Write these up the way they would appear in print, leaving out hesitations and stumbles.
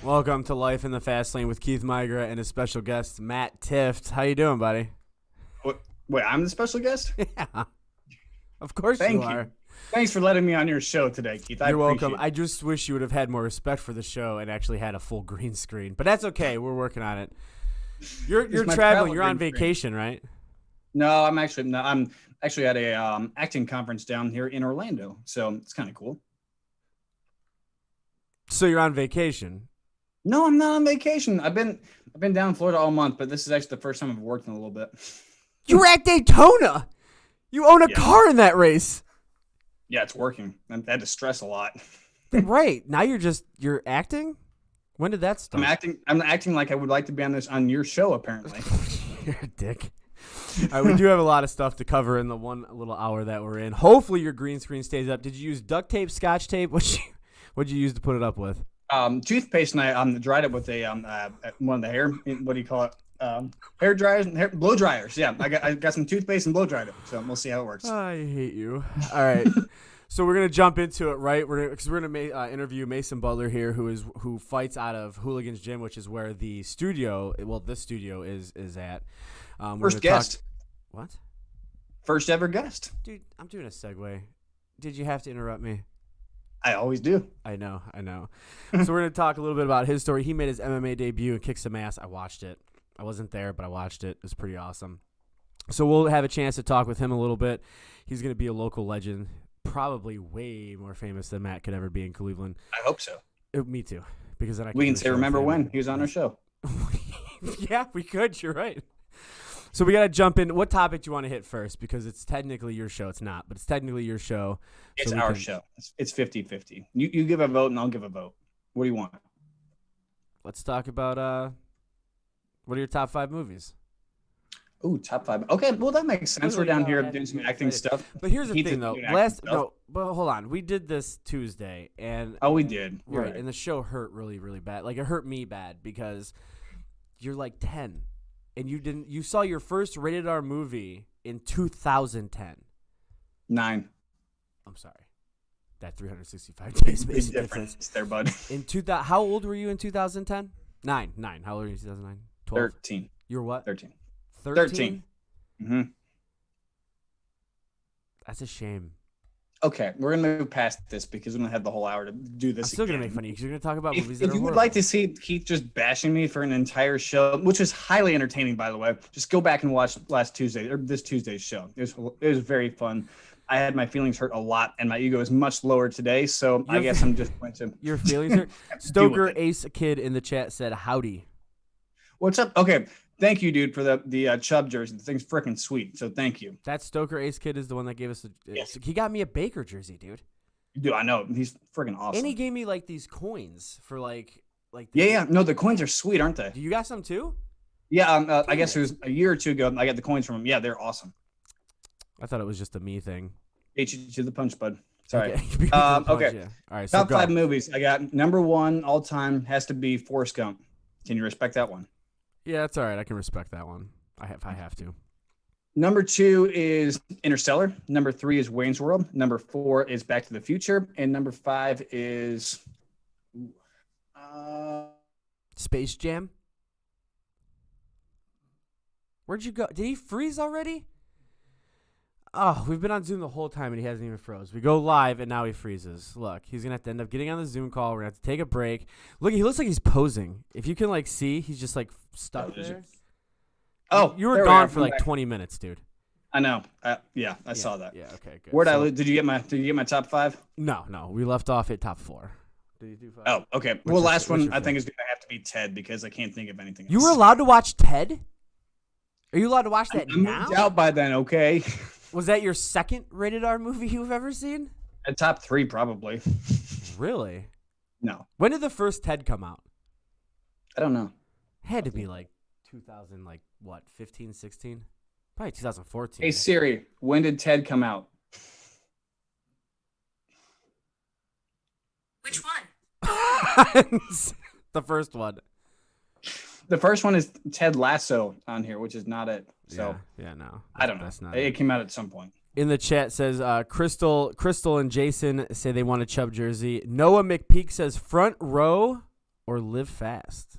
Welcome to Life in the Fast Lane with Keith Migra and his special guest, Matt Tift. How you doing, buddy? Wait, I'm the special guest? Yeah, of course Thank you are. you. Thanks for letting me on your show today, Keith. You're welcome. I just wish you would have had more respect for the show and actually had a full green screen. But that's okay. We're working on it. You're traveling. You're on vacation, right? No, I'm actually at a acting conference down here in Orlando, so it's kind of cool. So you're on vacation? No, I'm not on vacation. I've been down in Florida all month, but this is actually the first time I've worked in a little bit. You were at Daytona. You own a car in that race. Yeah, it's working. I had to stress a lot. Right. Now you're acting? When did that start? I'm acting like I would like to be on your show, apparently. You're a dick. All right, we do have a lot of stuff to cover in the one little hour that we're in. Hopefully your green screen stays up. Did you use duct tape, scotch tape? What'd you use to put it up with? Toothpaste, and I dried it with a one of the hair. What do you call it? Hair dryers, blow dryers. Yeah, I got some toothpaste and blow dried it. So we'll see how it works. I hate you. All right, so we're gonna jump into it, right? We're gonna interview Mason Butler here, who fights out of Hooligans Gym, which is where the studio, this studio is at. First guest. What? First ever guest. Dude, I'm doing a segue. Did you have to interrupt me? I always do. I know. So we're going to talk a little bit about his story. He made his MMA debut and kicked some ass. I watched it. I wasn't there, but I watched it. It was pretty awesome. So we'll have a chance to talk with him a little bit. He's going to be a local legend, probably way more famous than Matt could ever be in Cleveland. I hope so. Me too. Because then we can say, remember when he was on our show. Yeah, we could. You're right. So we got to jump in. What topic do you want to hit first? Because it's technically your show. It's not, but it's technically your show. It's our show. It's 50-50. You give a vote and I'll give a vote. What do you want? Let's talk about what are your top 5 movies? Ooh, top 5. Okay, well, that makes sense. We're down here doing some acting stuff. But here's the thing, though. But hold on. We did this Tuesday. We did. Right, and the show hurt really, really bad. Like, it hurt me bad because you're like 10. And you saw your first rated R movie in 2010. 9. I'm sorry. That 365 days makes a difference. There, bud. How old were you in 2010? 9. How old were you in 2009? 12. 13. You were what? 13. 13? Mm-hmm. That's a shame. Okay, we're going to move past this because we don't have the whole hour to do this. I'm still going to make fun of you because you're going to talk about movies that are If you would horrible. like to see Keith just bashing me for an entire show, which is highly entertaining, by the way, just go back and watch this Tuesday's show. It was very fun. I had my feelings hurt a lot, and my ego is much lower today, so I guess I'm just going to... Your feelings hurt? Stoker Ace Kid in the chat said, howdy. What's up? Okay, thank you, dude, for the Chubb jersey. The thing's freaking sweet, so thank you. That Stoker Ace Kid is the one that gave us Yes. He got me a Baker jersey, dude. Dude, I know. He's freaking awesome. And he gave me, like, these coins for, like... Yeah. No, the coins are sweet, aren't they? Do you got some, too? Yeah, I guess it was a year or two ago. I got the coins from him. Yeah, they're awesome. I thought it was just a me thing. Beat you to the punch, bud. Sorry. Okay. Okay. Yeah. All right, so Top 5 movies. I got number 1 all time has to be Forrest Gump. Can you respect that one? Yeah, that's all right. I can respect that one. I have to. Number 2 is Interstellar. Number 3 is Wayne's World. Number 4 is Back to the Future. And number 5 is Space Jam. Where'd you go? Did he freeze already? Oh, we've been on Zoom the whole time and he hasn't even froze. We go live and now he freezes. Look, he's going to have to end up getting on the Zoom call. We're going to have to take a break. Look, he looks like he's posing. If you can, like, see, he's just, like, stuck there. You were gone for, like, 20 minutes, dude. I know. I saw that. Yeah, okay, good. Where'd I lose? Did you get my top 5? No. We left off at top 4. Did you do 5? Oh, okay. Well, last one I think is going to have to be Ted because I can't think of anything else. You were allowed to watch Ted? Are you allowed to watch that now? I moved out by then, okay? Was that your second rated R movie you've ever seen? A top 3, probably. Really? No. When did the first Ted come out? I don't know. Had to be like 2000, like what, 15, 16? Probably 2014. Hey Siri, when did Ted come out? Which one? The first one. The first one is Ted Lasso on here, which is not it. So no. I don't know. That's not it came out at some point. In the chat says Crystal and Jason say they want a Chubb jersey. Noah McPeak says front row or Live Fast?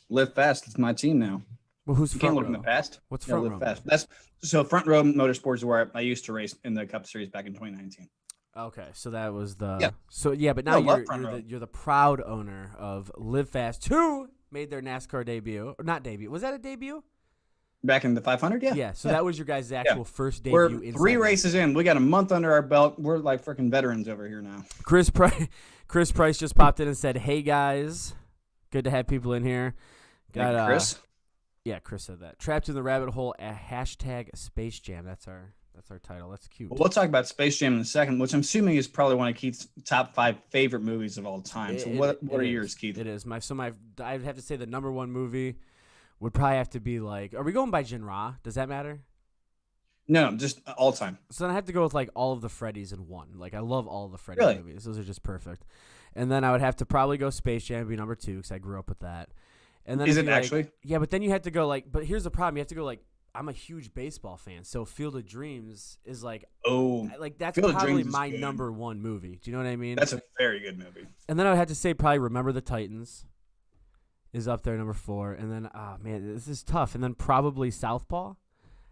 Live Fast. It's my team now. Well, who's You front can't look row? in the past. What's Yeah, front Live row? Fast. That's so Front Row Motorsports is where I used to race in the Cup Series back in 2019. Okay, so that was the Yeah. So yeah, but now No, love you're front row. you're the proud owner of Live Fast. Who made their NASCAR debut? Or not debut. Was that a debut? Back in the 500, yeah. Yeah. So that was your guys' actual first debut. We're inside 3 NASCAR. races in. We got a month under our belt. We're like freaking veterans over here now. Chris Price just popped in and said, "Hey guys, good to have people in here." Thank you, Chris. Yeah, Chris said that. Trapped in the rabbit hole at hashtag Space Jam. That's our title. That's cute. Well, we'll talk about Space Jam in a second, which I'm assuming is probably one of Keith's top 5 favorite movies of all time. So what are is. yours, Keith? It is. I'd have to say the number one movie would probably have to be like, are we going by genre? Does that matter? No, just all time. So then I have to go with like all of the Freddys in one. Like I love all of the Freddy Really? movies. Those are just perfect. And then I would have to probably go Space Jam be number 2 because I grew up with that. And then Is if it you, like- actually? Yeah, but then you have to go like. But here's the problem: you have to go like. I'm a huge baseball fan, so Field of Dreams is like Oh, that's Field of probably Dreams is my good. number one movie. Do you know what I mean? that's a very good movie. And then I would have to say probably Remember the Titans is up there, number 4. And then, oh, man, this is tough. And then probably Southpaw.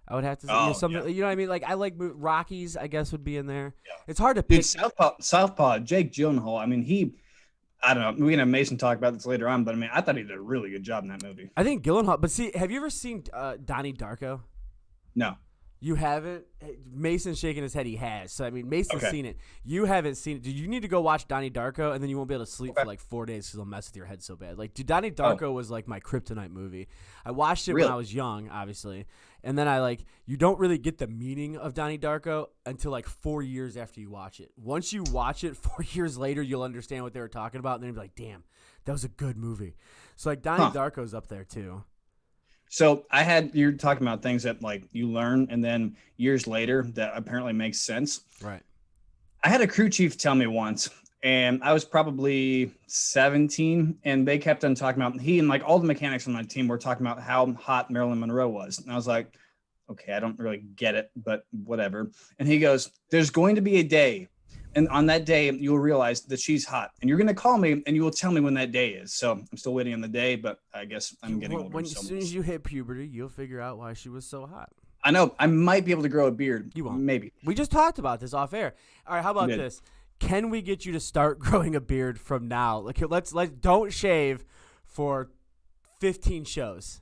I would have to say Oh, something. yeah. You know what I mean? Like I like Rockies. I guess would be in there. Yeah. It's hard to pick. Dude, Southpaw, Jake Gyllenhaal. I mean, I don't know. We can have Mason talk about this later on, but I mean, I thought he did a really good job in that movie. I think Gyllenhaal. But see, have you ever seen Donnie Darko? No. You haven't? Mason's shaking his head. He has. So, I mean, Mason's Okay. seen it. You haven't seen it. Dude, you need to go watch Donnie Darko, and then you won't be able to sleep Okay. for like 4 days because it'll mess with your head so bad. Like, dude, Donnie Darko was like my kryptonite movie. I watched it Really? when I was young, obviously. And then you don't really get the meaning of Donnie Darko until like 4 years after you watch it. Once you watch it 4 years later, you'll understand what they were talking about, and then you'll be like, damn, that was a good movie. So, like, Donnie Darko's up there, too. So you're talking about things that like you learn and then years later that apparently makes sense. Right. I had a crew chief tell me once, and I was probably 17, and they kept on talking about, he and like all the mechanics on my team were talking about how hot Marilyn Monroe was. And I was like, okay, I don't really get it, but whatever. And he goes, there's going to be a day, and on that day, you'll realize that she's hot, and you're going to call me and you will tell me when that day is. So I'm still waiting on the day, but I guess I'm getting older. As soon as you hit puberty, you'll figure out why she was so hot. I know I might be able to grow a beard. You won't. Maybe. We just talked about this off air. All right, how about did. this? Can we get you to start growing a beard from now? Like, let's don't shave for 15 shows.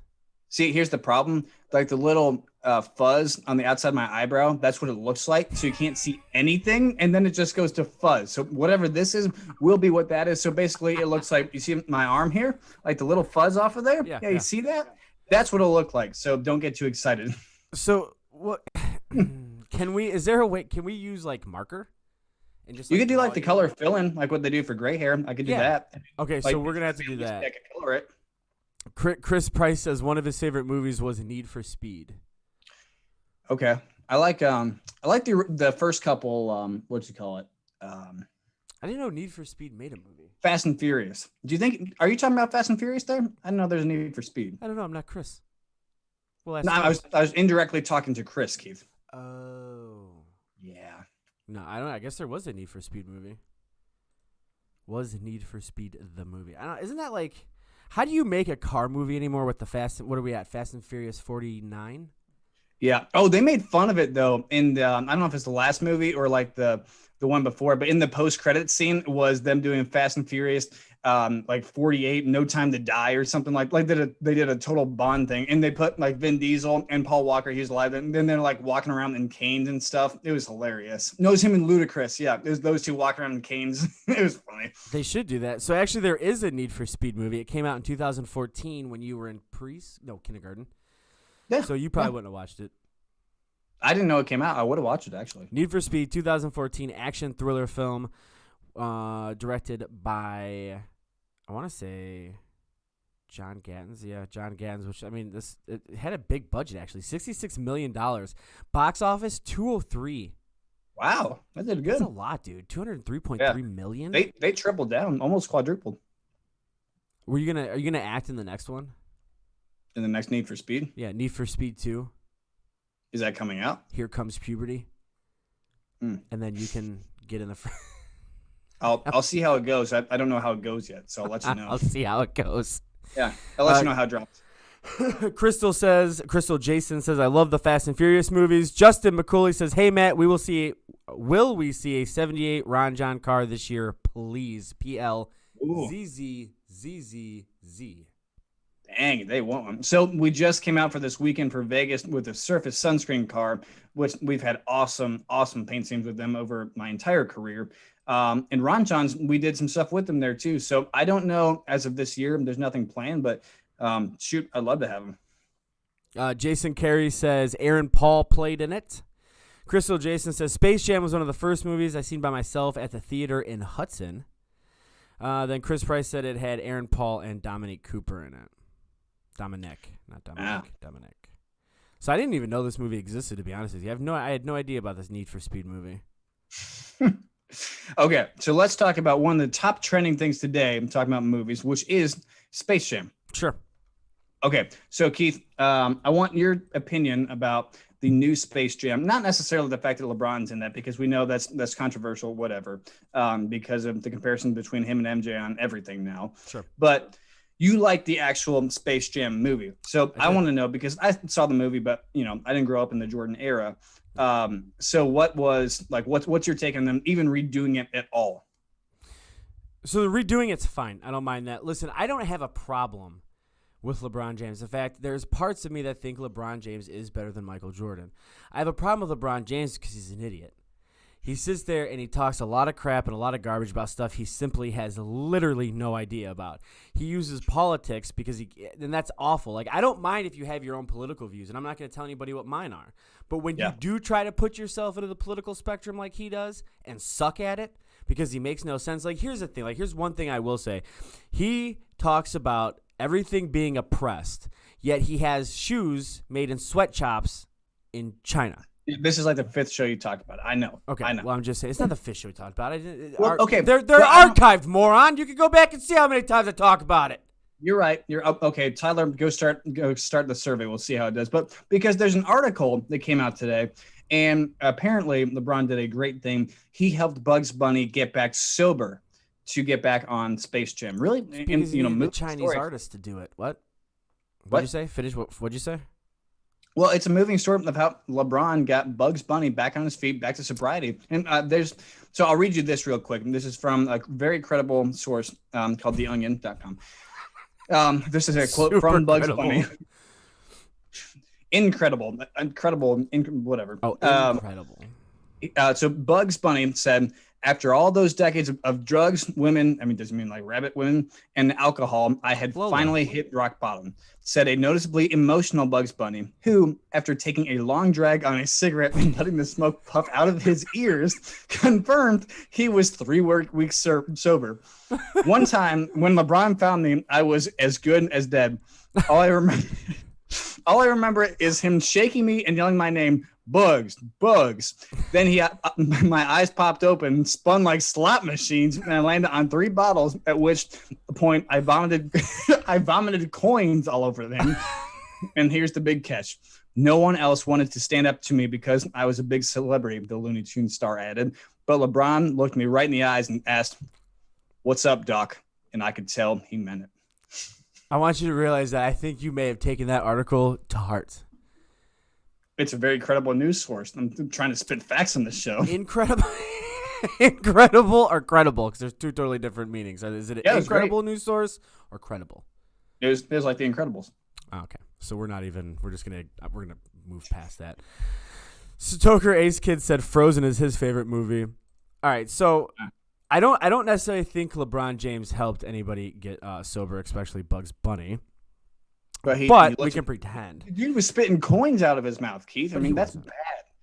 See, here's the problem. Like the little fuzz on the outside of my eyebrow, that's what it looks like. So you can't see anything. And then it just goes to fuzz. So whatever this is will be what that is. So basically it looks like, you see my arm here? Like the little fuzz off of there? Yeah. You see that? That's what it'll look like. So don't get too excited. So what? Can we use like marker? And just You could do draw like the you? color fill-in, like what they do for gray hair. I could do Yeah. that. Okay, Like, so we're gonna have to do I that. could color it. Chris Price says one of his favorite movies was Need for Speed. Okay. I like the first couple, what'd you call it? I didn't know Need for Speed made a movie. Fast and Furious. Are you talking about Fast and Furious there? I didn't know there's a Need for Speed. I don't know. I'm not Chris. Well, No, I was indirectly talking to Chris, Keith. Oh. Yeah. No, I don't know. I guess there was a Need for Speed movie. Was Need for Speed the movie? I don't. Isn't that like? How do you make a car movie anymore with the Fast? What are we at? Fast and Furious 49. Yeah. Oh, they made fun of it though. In the, I don't know if it's the last movie or like the one before, but in the post-credit scene was them doing Fast and Furious, like 48, No Time to Die or something like they did a total Bond thing, and they put like Vin Diesel and Paul Walker, he's alive, and then they're like walking around in canes and stuff. It was hilarious. No, it was him and Ludacris. Yeah, it was those two walking around in canes. It was funny. They should do that. So actually, there is a Need for Speed movie. It came out in 2014 when you were in kindergarten. Yeah. So you probably wouldn't have watched it. I didn't know it came out. I would have watched it actually. Need for Speed 2014 action thriller film, directed by, I want to say, John Gattens. Yeah, John Gattens. Which I mean, it had a big budget actually, $66 million. Box office 203. Wow, that did good. That's a lot, dude. 203.3 million. They tripled down, almost quadrupled Are you gonna act in the next one? in the next Need for Speed. Yeah, Need for Speed 2. Is that coming out? Here Comes Puberty. Mm. And then you can get in the front. I'll see how it goes. I don't know how it goes yet, so I'll let you know. I'll see how it goes. Yeah, I'll let you know how it drops. Crystal Jason says, I love the Fast and Furious movies. Justin McCooley says, hey, Matt, will we see a 78 Ron John car this year, please? PLZZZZZ. Dang, they want one. So we just came out for this weekend for Vegas with the Surface Sunscreen car, which we've had awesome paint schemes with them over my entire career. And Ron John's, we did some stuff with them there too. So I don't know as of this year, there's nothing planned, but shoot, I'd love to have him. Jason Carey says Aaron Paul played in it. Crystal Jason says Space Jam was one of the first movies I seen by myself at the theater in Hudson. Then Chris Price said it had Aaron Paul and Dominic Cooper in it. Dominic, not Dominic. Dominic. So I didn't even know this movie existed, to be honest with you. I had no idea about this Need for Speed movie. Okay, so let's talk about one of the top trending things today. I'm talking about movies, which is Space Jam. Sure. Okay, so Keith, I want your opinion about the new Space Jam. Not necessarily the fact that LeBron's in that, because we know that's controversial, whatever, because of the comparison between him and MJ on everything now. Sure. But you like the actual Space Jam movie. So I want to know, because I saw the movie, but I didn't grow up in the Jordan era. So what's your take on them even redoing it at all? So the redoing it's fine. I don't mind that. Listen, I don't have a problem with LeBron James. In fact, there's parts of me that think LeBron James is better than Michael Jordan. I have a problem with LeBron James because he's an idiot. He sits there and he talks a lot of crap and a lot of garbage about stuff he simply has literally no idea about. He uses politics and that's awful. Like, I don't mind if you have your own political views, and I'm not going to tell anybody what mine are. But when you do try to put yourself into the political spectrum like he does and suck at it because he makes no sense, like, here's the thing. Like, here's one thing I will say. He talks about everything being oppressed, yet he has shoes made in sweatshops in China. This is like the fifth show you talked about. I know. Okay. I know. Well, I'm just saying it's not the fish show we talked about. Okay. They're archived, moron. You can go back and see how many times I talk about it. You're right. You're okay. Tyler, go start the survey. We'll see how it does. But because there's an article that came out today, and apparently LeBron did a great thing. He helped Bugs Bunny get back sober to get back on Space Jam. Really? Because he needed the Chinese artist to do it. What? What'd you say? Finish. What'd you say? Well, it's a moving story of how LeBron got Bugs Bunny back on his feet, back to sobriety. And so I'll read you this real quick. And this is from a very credible source called theonion.com. This is a quote from Bugs Bunny. Incredible, whatever. Oh, incredible. So Bugs Bunny said, after all those decades of drugs, women, doesn't mean like rabbit women, and alcohol, I had finally hit rock bottom, said a noticeably emotional Bugs Bunny, who, after taking a long drag on a cigarette and letting the smoke puff out of his ears, confirmed he was 3 weeks sober. One time, when LeBron found me, I was as good as dead. All I remember is him shaking me and yelling my name, Bugs. Then my eyes popped open, spun like slot machines, and I landed on 3 bottles. At which point I vomited, coins all over them. And here's the big catch: no one else wanted to stand up to me because I was a big celebrity. The Looney Tunes star added. But LeBron looked me right in the eyes and asked, "What's up, Doc?" And I could tell he meant it. I want you to realize that I think you may have taken that article to heart. It's a very credible news source. I'm trying to spit facts on this show. Incredible or credible? Because there's 2 totally different meanings. Is it an incredible news source or credible? It was like The Incredibles. Oh, okay, so we're gonna move past that. Stoker Ace Kid said Frozen is his favorite movie. All right, so I don't necessarily think LeBron James helped anybody get sober, especially Bugs Bunny. But we can pretend. He was spitting coins out of his mouth, Keith. That's bad.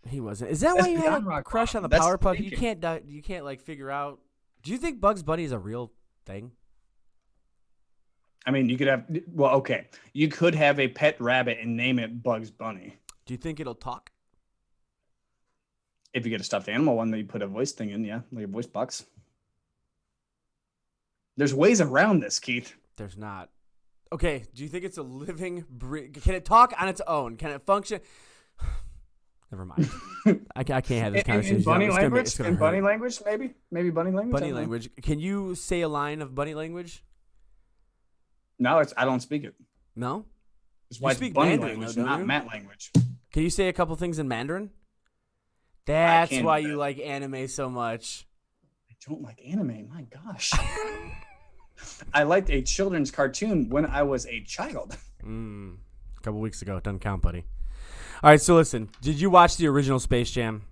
He wasn't. Is that why you had a crush on the Powerpuff? You can't like figure out. Do you think Bugs Bunny is a real thing? You could have. Well, okay. You could have a pet rabbit and name it Bugs Bunny. Do you think it'll talk? If you get a stuffed animal one that you put a voice thing in, yeah, like a voice box. There's ways around this, Keith. There's not. Okay, do you think it's a living can it talk on its own? Can it function? Never mind. I can't have this In conversation. bunny It's gonna language? hurt. In bunny language, maybe? Maybe bunny language? I Bunny don't know. language. Can you say a line of bunny language? No, I don't speak it. No. It's You why it's speak bunny Mandarin, language, though, don't not you? mat language. Can you say a couple things in Mandarin? That's can't why do you that. like anime so much. I don't like anime. My gosh. I liked a children's cartoon when I was a child. A couple weeks ago. Doesn't count, buddy. All right, so listen. Did you watch the original Space Jam?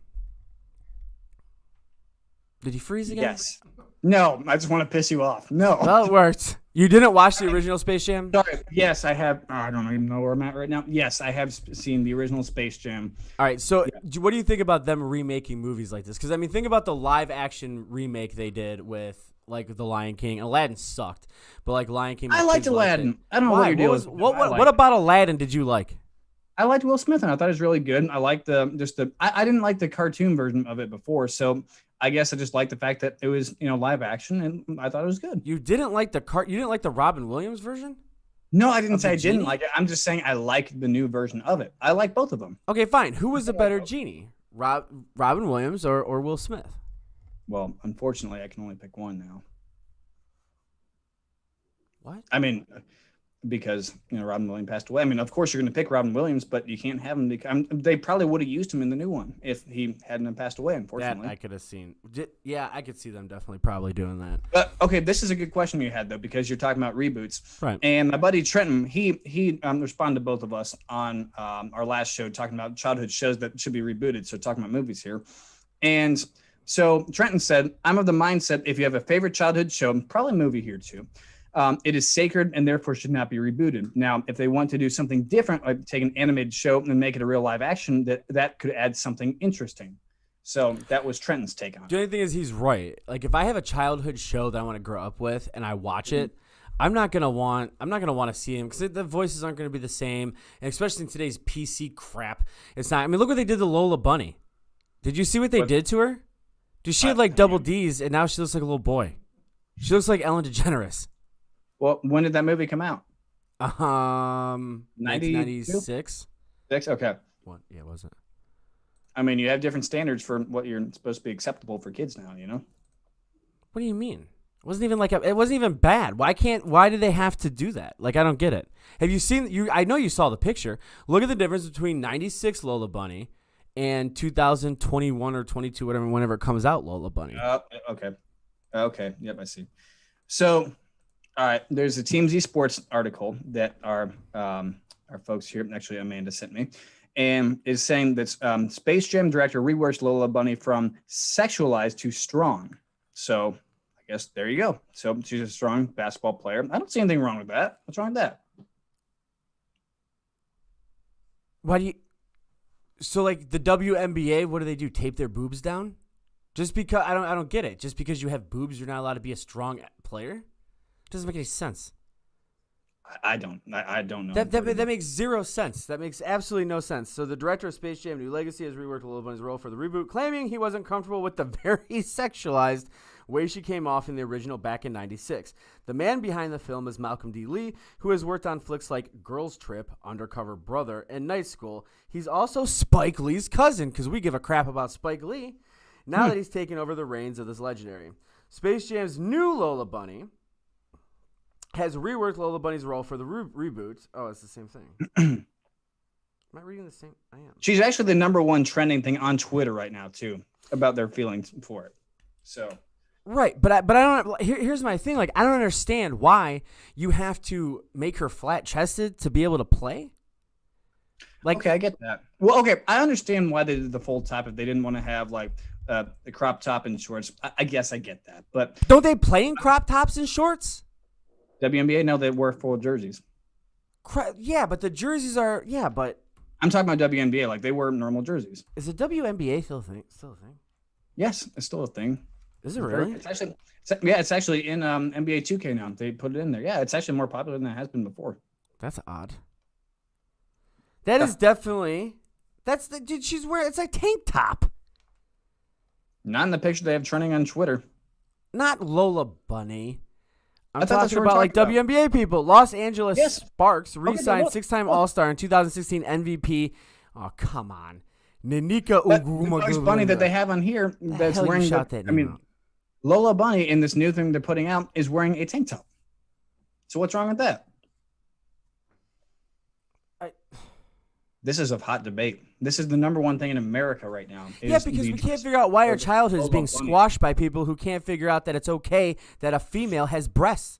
Did he freeze again? Yes. No, I just want to piss you off. No. Well, it worked. You didn't watch the original Space Jam? Sorry. Yes, I have. I don't even know where I'm at right now. Yes, I have seen the original Space Jam. All right, so what do you think about them remaking movies like this? Because, I mean, think about the live-action remake they did with, like, The Lion King. Aladdin sucked, but, like, Lion King. I liked Aladdin. I don't know what Why? you're doing. What about Aladdin did you like? I liked Will Smith, and I thought it was really good. I liked I didn't like the cartoon version of it before, so I guess I just liked the fact that it was, live action, and I thought it was good. You didn't like you didn't like the Robin Williams version? No, I didn't Of say the I didn't genie? like it. I'm just saying I liked the new version of it. I like both of them. Okay, fine. Who was the better genie? Robin Williams or Will Smith? Well, unfortunately, I can only pick one now. What? I mean, because Robin Williams passed away. I mean, of course you're going to pick Robin Williams, but you can't have him. They probably would have used him in the new one if he hadn't passed away. That Unfortunately, I could have seen. Yeah, I could see them definitely probably doing that. But okay, this is a good question you had though, because you're talking about reboots. Right. And my buddy Trenton, he responded to both of us on our last show talking about childhood shows that should be rebooted. So talking about movies here, and so Trenton said, "I'm of the mindset if you have a favorite childhood show, probably a movie here too." It is sacred and therefore should not be rebooted. Now, if they want to do something different, like take an animated show and make it a real live action, that could add something interesting. So that was Trenton's take on it. The only thing is he's right. Like if I have a childhood show that I want to grow up with and I watch it, I'm not gonna want to see him because the voices aren't gonna be the same, and especially in today's PC crap, it's not. I mean, look what they did to Lola Bunny. Did you see what they did to her? Dude, she had like double D's, and now she looks like a little boy. She looks like Ellen DeGeneres. Well, when did that movie come out? 1996. Okay. What? Yeah, was it? I mean, you have different standards for what you're supposed to be acceptable for kids now, What do you mean? It wasn't even it wasn't even bad. Why did they have to do that? Like, I don't get it. Have you seen I know you saw the picture. Look at the difference between 96 Lola Bunny and 2021 or 22, whenever it comes out, Lola Bunny. Okay. Yep, I see. So, all right, there's a TMZ Sports article that our folks here, actually Amanda sent me, and is saying that Space Jam director reworks Lola Bunny from sexualized to strong. So I guess there you go. So she's a strong basketball player. I don't see anything wrong with that. What's wrong with that? Why do you? So like the WNBA, what do they do? Tape their boobs down? Just because I don't get it. Just because you have boobs, you're not allowed to be a strong player? Doesn't make any sense. I don't know. That makes zero sense. That makes absolutely no sense. So the director of Space Jam: New Legacy has reworked Lola Bunny's role for the reboot, claiming he wasn't comfortable with the very sexualized way she came off in the original back in '96. The man behind the film is Malcolm D. Lee, who has worked on flicks like Girls Trip, Undercover Brother, and Night School. He's also Spike Lee's cousin, because we give a crap about Spike Lee, now that he's taken over the reins of this legendary. Space Jam's new Lola Bunny has reworked Lola Bunny's role for the reboot. Oh, it's the same thing. Am I reading the same? I am. She's actually the number one trending thing on Twitter right now too, about their feelings for it. So right, but I don't. Here's my thing. Like, I don't understand why you have to make her flat chested to be able to play. Like, okay, I get that. Well, okay, I understand why they did the full top if they didn't want to have like the crop top and shorts. I guess I get that, but don't they play in crop tops and shorts? WNBA, no, they wear full jerseys. Yeah, but the jerseys are but I'm talking about WNBA, like they wear normal jerseys. Is the WNBA still a thing? Yes, it's still a thing. Is it really? It's actually in NBA 2K now. They put it in there. Yeah, it's actually more popular than it has been before. That's odd. That is definitely. Dude, she's wearing. It's a tank top. Not in the picture they have trending on Twitter. Not Lola Bunny. I'm thought that's talking what about we're like talking WNBA people. Los Angeles Yes. Sparks re-signed look. six-time All-Star and 2016 MVP. Oh, come on. Nanika But the Bugs Bunny that they have on here that's hell you wearing shout the, that I name mean, out? Lola Bunny in this new thing they're putting out is wearing a tank top. So what's wrong with that? This is a hot debate. This is the number one thing in America right now. Yeah, because we can't figure out why our childhood is being Lola Bunny. squashed by people who can't figure out that it's okay that a female has breasts.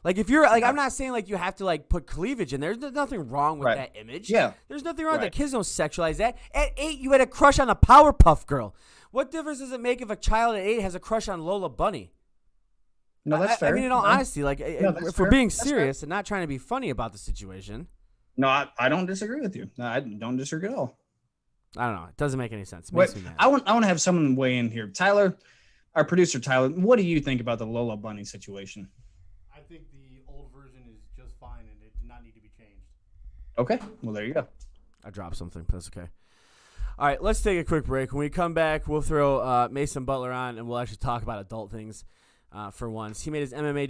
Like if you're like, I'm not saying like you have to like put cleavage in there. There's nothing wrong with Right. that image. Yeah. There's nothing wrong with Right. that. Kids don't sexualize that. At 8, you had a crush on a Powerpuff Girl. What difference does it make if a child at 8 has a crush on Lola Bunny? No, that's fair. I mean, in all No. honesty, like No, that's if we're fair. being That's fair. serious and not trying to be funny about the situation, No, I don't disagree with you. No, I don't disagree at all. I don't know. It doesn't make any sense. It Wait, makes me mad. I want to have someone weigh in here. Tyler, our producer Tyler, what do you think about the Lola Bunny situation? I think the old version is just fine and it did not need to be changed. Okay, well there you go. I dropped something, but that's okay. All right, let's take a quick break. When we come back, we'll throw Mason Butler on, and we'll actually talk about adult things for once. He made his MMA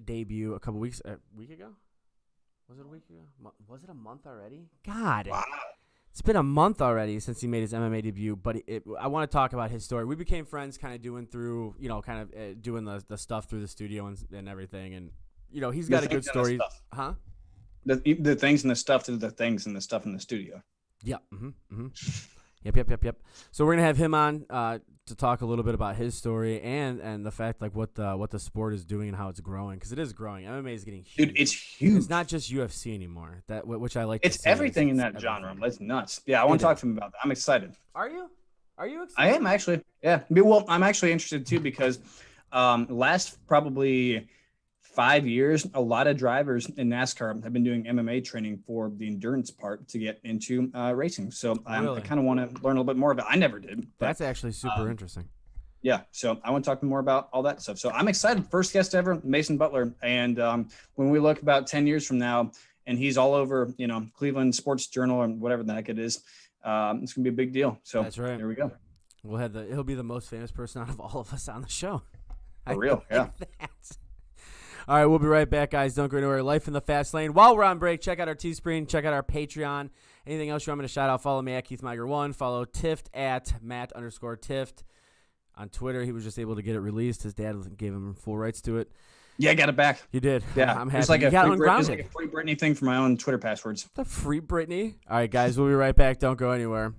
debut a couple weeks, a week ago? Was it a week ago? Was it a month already? God. Wow. It's been a month already since he made his MMA debut, but I want to talk about his story. We became friends kind of doing through, doing the stuff through the studio and everything. And, he's got a good story. Huh? The things and the stuff to the things and the stuff in the studio. Yep. Yep. So we're going to have him on to talk a little bit about his story and the fact like what the sport is doing and how it's growing, because it is growing. MMA is getting huge. Dude, it's huge. It's not just UFC anymore. Which I like. It's to say everything is in that everything. genre. That's nuts. Yeah, I want to talk to him about that. I'm excited. Are you excited? I am actually. Yeah. Well, I'm actually interested too because last probably 5 years, a lot of drivers in NASCAR have been doing MMA training for the endurance part to get into racing. So Really? I kind of want to learn a little bit more about it. I never did. But, That's actually super interesting. yeah. So I want to talk more about all that stuff. So I'm excited. First guest ever, Mason Butler. And when we look about 10 years from now and he's all over, Cleveland Sports Journal or whatever the heck it is, it's going to be a big deal. So That's right. Here we go. He'll be the most famous person out of all of us on the show. For real. Yeah. That. All right, we'll be right back, guys. Don't go anywhere. Life in the Fast Lane. While we're on break, check out our Teespring. Check out our Patreon. Anything else you want me to shout out, follow me at KeithMeiger1. Follow Tift at Matt_Tift. On Twitter, he was just able to get it released. His dad gave him full rights to it. Yeah, I got it back. You did. Yeah. I'm happy. It's like You a got free ungrounded. it's like a free Britney thing for my own Twitter passwords. The free Britney. All right, guys, we'll be right back. Don't go anywhere.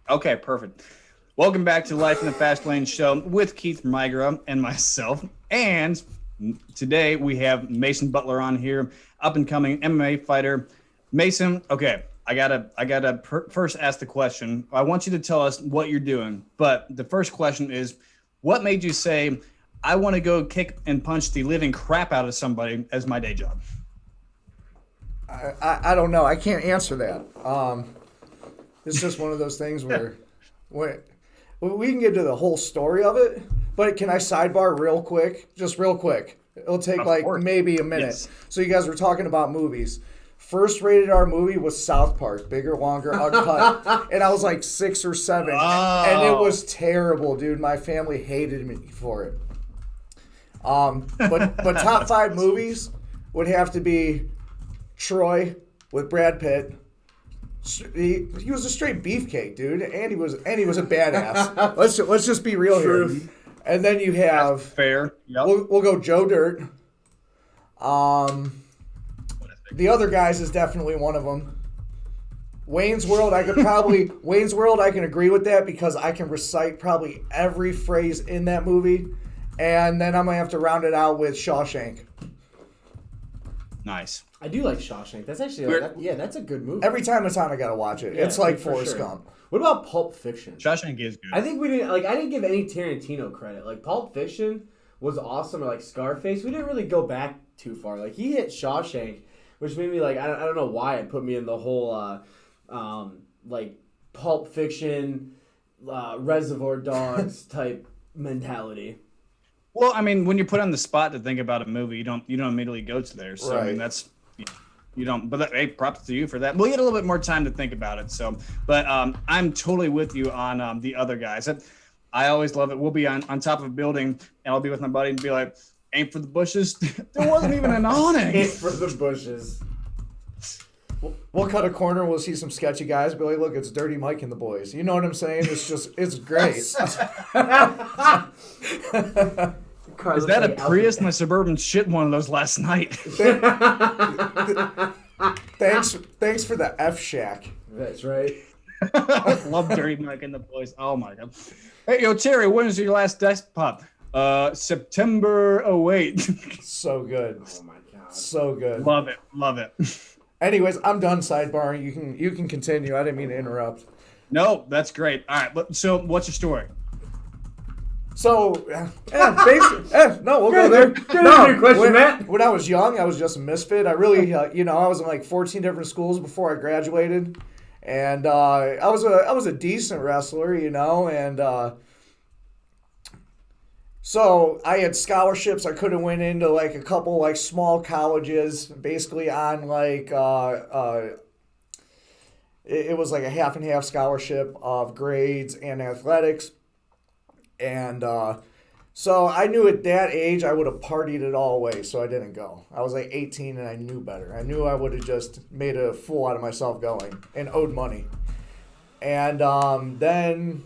Okay, perfect. Welcome back to Life in the Fast Lane show with Keith Migra and myself. And today we have Mason Butler on here, up and coming MMA fighter. Mason, okay, I gotta first ask the question. I want you to tell us what you're doing, but the first question is, what made you say, I want to go kick and punch the living crap out of somebody as my day job? I don't know. I can't answer that. It's just one of those things where we can get to the whole story of it, but can I sidebar real quick? Just real quick. It'll take maybe a minute. Yes. So you guys were talking about movies. First rated R movie was South Park, bigger, longer, uncut. And I was like 6 or 7. Oh. And it was terrible, dude. My family hated me for it. But top 5 movies would have to be Troy with Brad Pitt. He was a straight beefcake, dude, and he was a badass. let's just be real here. And then you have fair. Yep. We'll go Joe Dirt. The other guys is definitely one of them. Wayne's World, I can agree with that because I can recite probably every phrase in that movie, and then I'm gonna have to round it out with Shawshank. Nice. I do like Shawshank. That's actually that's a good movie. Every time it's on, I gotta watch it. Yeah, it's like for Forrest sure. Gump. What about Pulp Fiction? Shawshank is good. I think I didn't give any Tarantino credit. Like Pulp Fiction was awesome, or like Scarface. We didn't really go back too far. Like he hit Shawshank, which made me like I don't know why it put me in the whole like Pulp Fiction, Reservoir Dogs type mentality. Well, I mean, when you're put on the spot to think about a movie, you don't immediately go to there. So I mean, Right. that's you don't. But hey, props to you for that. We'll get a little bit more time to think about it. So, but I'm totally with you on the other guys. I always love it. We'll be on top of a building, and I'll be with my buddy and be like, "Aim for the bushes." There wasn't even an awning. For the bushes. We'll cut a corner. We'll see some sketchy guys. Be like, look, it's Dirty Mike and the boys. You know what I'm saying? It's great. Is that a Prius? My Suburban shit one of those last night. Thanks for the F Shack. That's right. I love Dirty Mike and the boys. Oh my god. Hey, yo, Terry, when is your last desk pop? September 08. So good. Oh my god. So good. Love it. Anyways, I'm done sidebarring. You can continue. I didn't mean to interrupt. No, that's great. All right, so what's your story? So, no, we'll go there. Good question, Matt. When I was young, I was just a misfit. I really, I was in like 14 different schools before I graduated, and I was a decent wrestler, and so I had scholarships. I could have went into like a couple like small colleges, basically on like it was like a half and half scholarship of grades and athletics. And so I knew at that age I would have partied it all away, so I didn't go. I was like 18 and I knew better. I knew I would have just made a fool out of myself going and owed money. And then,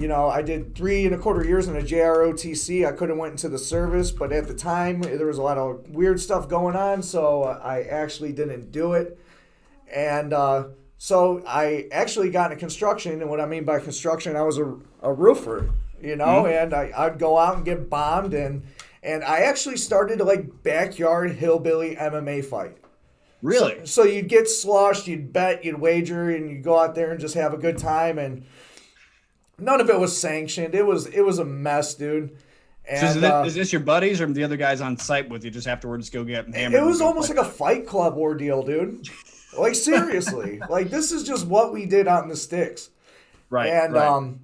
I did 3.25 years in a JROTC. I could have went into the service, but at the time there was a lot of weird stuff going on, so I actually didn't do it. And so I actually got into construction, and what I mean by construction, I was a roofer, and I'd go out and get bombed, and I actually started a like backyard hillbilly MMA fight. Really? So you'd get sloshed, you'd bet, you'd wager, and you'd go out there and just have a good time, and none of it was sanctioned. It was a mess, dude. And, so is this your buddies or the other guys on site with you just afterwards go get hammered? It was almost like a Fight Club ordeal, dude. Like, seriously. Like, this is just what we did out in the sticks. Right. And, right.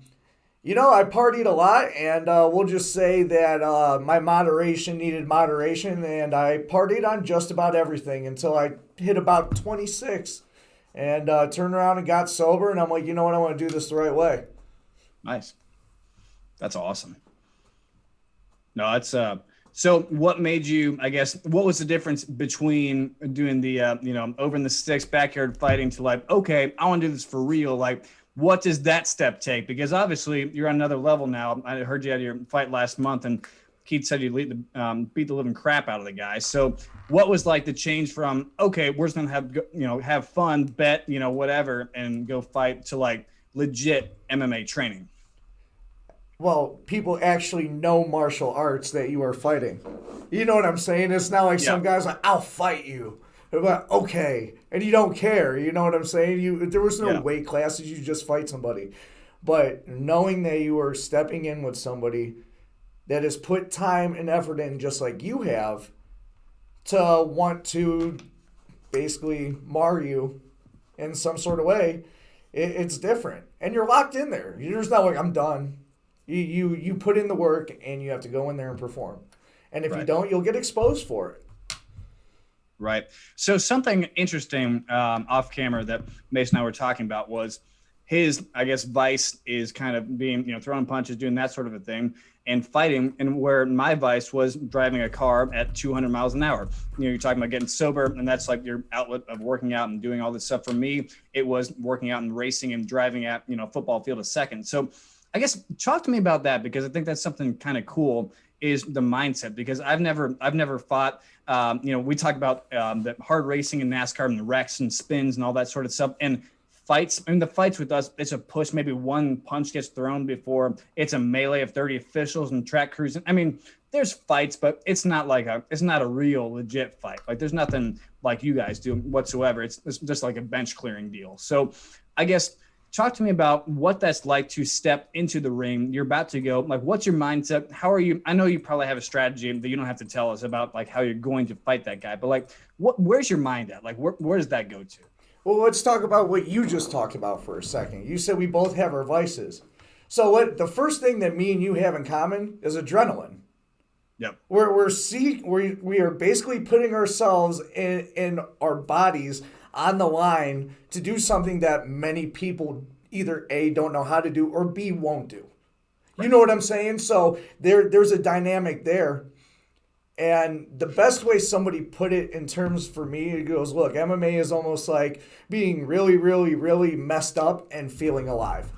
I partied a lot, and we'll just say that my moderation needed moderation, and I partied on just about everything until I hit about 26 and turned around and got sober, and I'm like, you know what, I want to do this the right way. Nice. That's awesome. No, that's so what made you, I guess, what was the difference between doing the over in the sticks backyard fighting to like, okay, I want to do this for real? Like, what does that step take? Because obviously you're on another level now. I heard you had your fight last month, and Keith said you beat the living crap out of the guy. So what was like the change from, okay, we're just gonna have fun, bet, whatever, and go fight, to like, legit MMA training. Well, people actually know martial arts that you are fighting. You know what I'm saying? It's not like some guys like, I'll fight you. They're like, okay. And you don't care. You know what I'm saying? There was no weight classes. You just fight somebody. But knowing that you are stepping in with somebody that has put time and effort in just like you have to want to basically mar you in some sort of way, it's different. And you're locked in there. You're just not like, I'm done. You put in the work and you have to go in there and perform. And if you don't, you'll get exposed for it. Right. So something interesting off camera that Mason and I were talking about was his, I guess, vice is kind of being, throwing punches, doing that sort of a thing, and fighting. And where my vice was driving a car at 200 miles an hour. You're talking about getting sober, and that's like your outlet of working out and doing all this stuff. For me, it was working out and racing and driving at, football field a second. So I guess talk to me about that, because I think that's something kind of cool, is the mindset, because I've never fought. We talk about the hard racing in NASCAR and the wrecks and spins and all that sort of stuff. And fights, the fights with us, it's a push. Maybe one punch gets thrown before it's a melee of 30 officials and track crews. There's fights, but it's not a real legit fight. Like, there's nothing like you guys do whatsoever. It's just like a bench clearing deal. So I guess talk to me about what that's like to step into the ring. You're about to go. Like, what's your mindset? How are you? I know you probably have a strategy that you don't have to tell us about, like how you're going to fight that guy. But like, where's your mind at? Like, where does that go to? Well, let's talk about what you just talked about for a second. You said we both have our vices. So the first thing that me and you have in common is adrenaline. Yep. We are basically putting ourselves in our bodies on the line to do something that many people either A, don't know how to do, or B, won't do. Right. You know what I'm saying? So there's a dynamic there. And the best way somebody put it in terms for me, it goes, look, MMA is almost like being really, really, really messed up and feeling alive.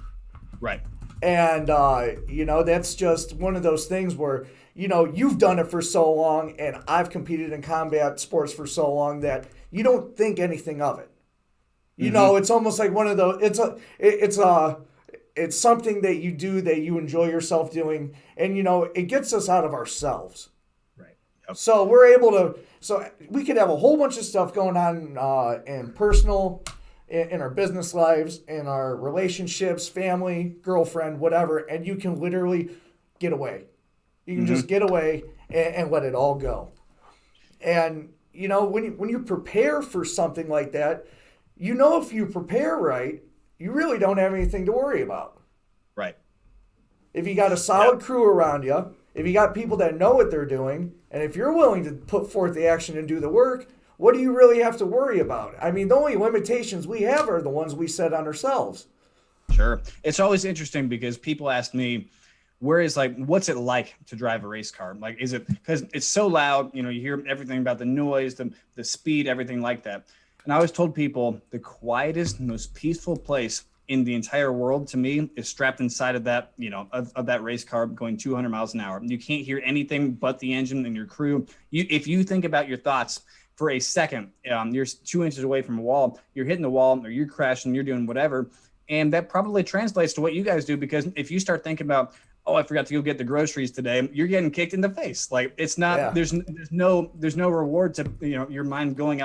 Right. And, that's just one of those things where, you've done it for so long, and I've competed in combat sports for so long that you don't think anything of it. It's almost like one of those, it's something that you do that you enjoy yourself doing. And, it gets us out of ourselves. Right. Yep. So we're able to, so we could have a whole bunch of stuff going on in personal, in our business lives, in our relationships, family, girlfriend, whatever. And you can literally get away. You can just get away and let it all go. And, when you prepare for something like that, if you prepare right, you really don't have anything to worry about. Right. If you got a solid crew around you, if you got people that know what they're doing, and if you're willing to put forth the action and do the work, what do you really have to worry about? The only limitations we have are the ones we set on ourselves. Sure. It's always interesting because people ask me, what's it like to drive a race car? Like, is it because it's so loud, you hear everything about the noise, the speed, everything like that. And I always told people the quietest, most peaceful place in the entire world to me is strapped inside of that, of that race car going 200 miles an hour. You can't hear anything but the engine and your crew. If you think about your thoughts for a second, you're 2 inches away from a wall, you're hitting the wall or you're crashing, you're doing whatever. And that probably translates to what you guys do, because if you start thinking about, oh, I forgot to go get the groceries today, you're getting kicked in the face. Like, it's not, there's no reward to, your mind going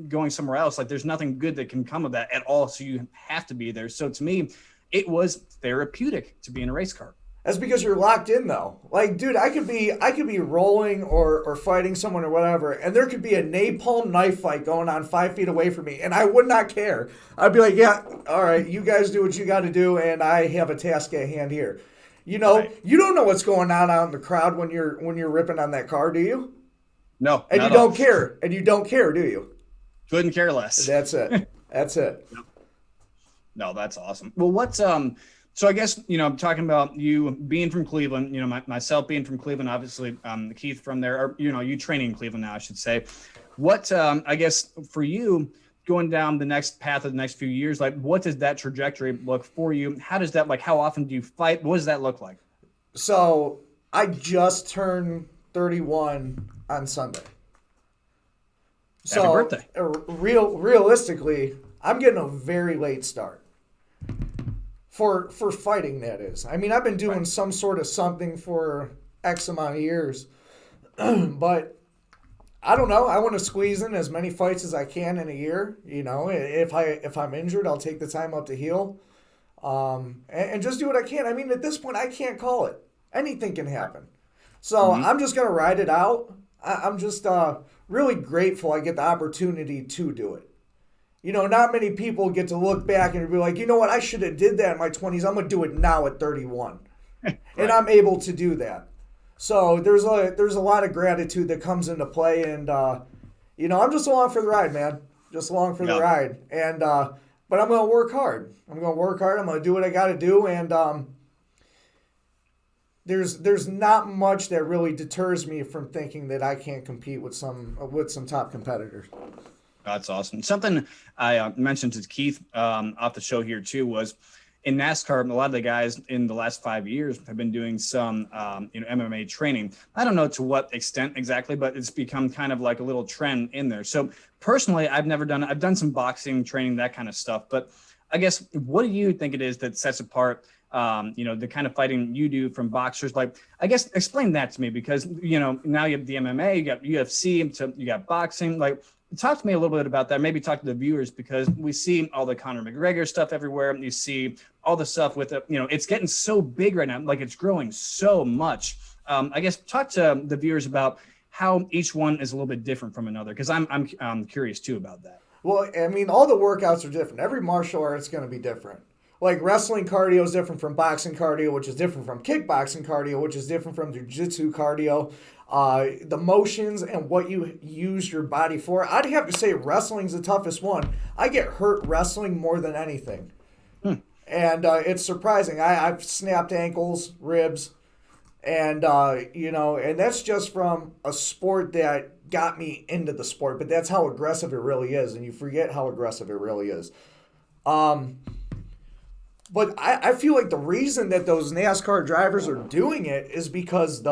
going somewhere else. Like, there's nothing good that can come of that at all. So you have to be there. So to me, it was therapeutic to be in a race car. That's because you're locked in though. Like, dude, I could be rolling or fighting someone or whatever, and there could be a napalm knife fight going on 5 feet away from me, and I would not care. I'd be like, yeah, all right, you guys do what you got to do, and I have a task at hand here. Right. You don't know what's going on out in the crowd when you're ripping on that car, do you? No. And you don't care. And you don't care, do you? Couldn't care less. That's it. That's it. Yep. No, that's awesome. Well, what's so I guess, I'm talking about you being from Cleveland, myself being from Cleveland, obviously, Keith from there, or, you training in Cleveland now, I should say. What, I guess for you, going down the next path of the next few years, like, what does that trajectory look for you? How does that, how often do you fight? What does that look like? So I just turned 31 on Sunday. Happy birthday. Realistically, I'm getting a very late start. For fighting, that is. I mean, I've been doing some sort of something for X amount of years, but I don't know. I want to squeeze in as many fights as I can in a year. You know, if I'm injured, I'll take the time up to heal, and just do what I can. I mean, at this point, I can't call it. Anything can happen. So I'm just gonna ride it out. I'm just really grateful I get the opportunity to do it. You know, not many people get to look back and be like, you know what, I should have did that in my 20s. I'm gonna do it now at 31, and I'm able to do that. So there's a lot of gratitude that comes into play, and you know, I'm just along for the ride, man. Just along for the ride, and but I'm gonna work hard. I'm gonna do what I got to do, and there's not much that really deters me from thinking that I can't compete with some top competitors. That's awesome. Something I mentioned to Keith off the show here too was in NASCAR, a lot of the guys in the last 5 years have been doing some MMA training. I don't know to what extent exactly, but it's become kind of like a little trend in there. So personally, I've done some boxing training, that kind of stuff. But I guess, what do you think it is that sets apart the kind of fighting you do from boxers? Like, I guess explain that to me, because, you know, now you have the MMA, you got UFC, you got boxing. Like, talk to me a little bit about that. Maybe talk to the viewers, because we see all the Conor McGregor stuff everywhere. You see all the stuff with it. You know, it's getting so big right now. Like, it's growing so much. I guess talk to the viewers about how each one is a little bit different from another, because I'm curious too about that. Well, I mean, all the workouts are different. Every martial art is going to be different. Like, wrestling cardio is different from boxing cardio, which is different from kickboxing cardio, which is different from jiu-jitsu cardio. The motions and what you use your body for. I'd have to say wrestling's the toughest one. I get hurt wrestling more than anything. And it's surprising. I've snapped ankles, ribs, and, and that's just from a sport that got me into the sport. But that's how aggressive it really is, and you forget how aggressive it really is. But I feel like the reason that those NASCAR drivers are doing it is because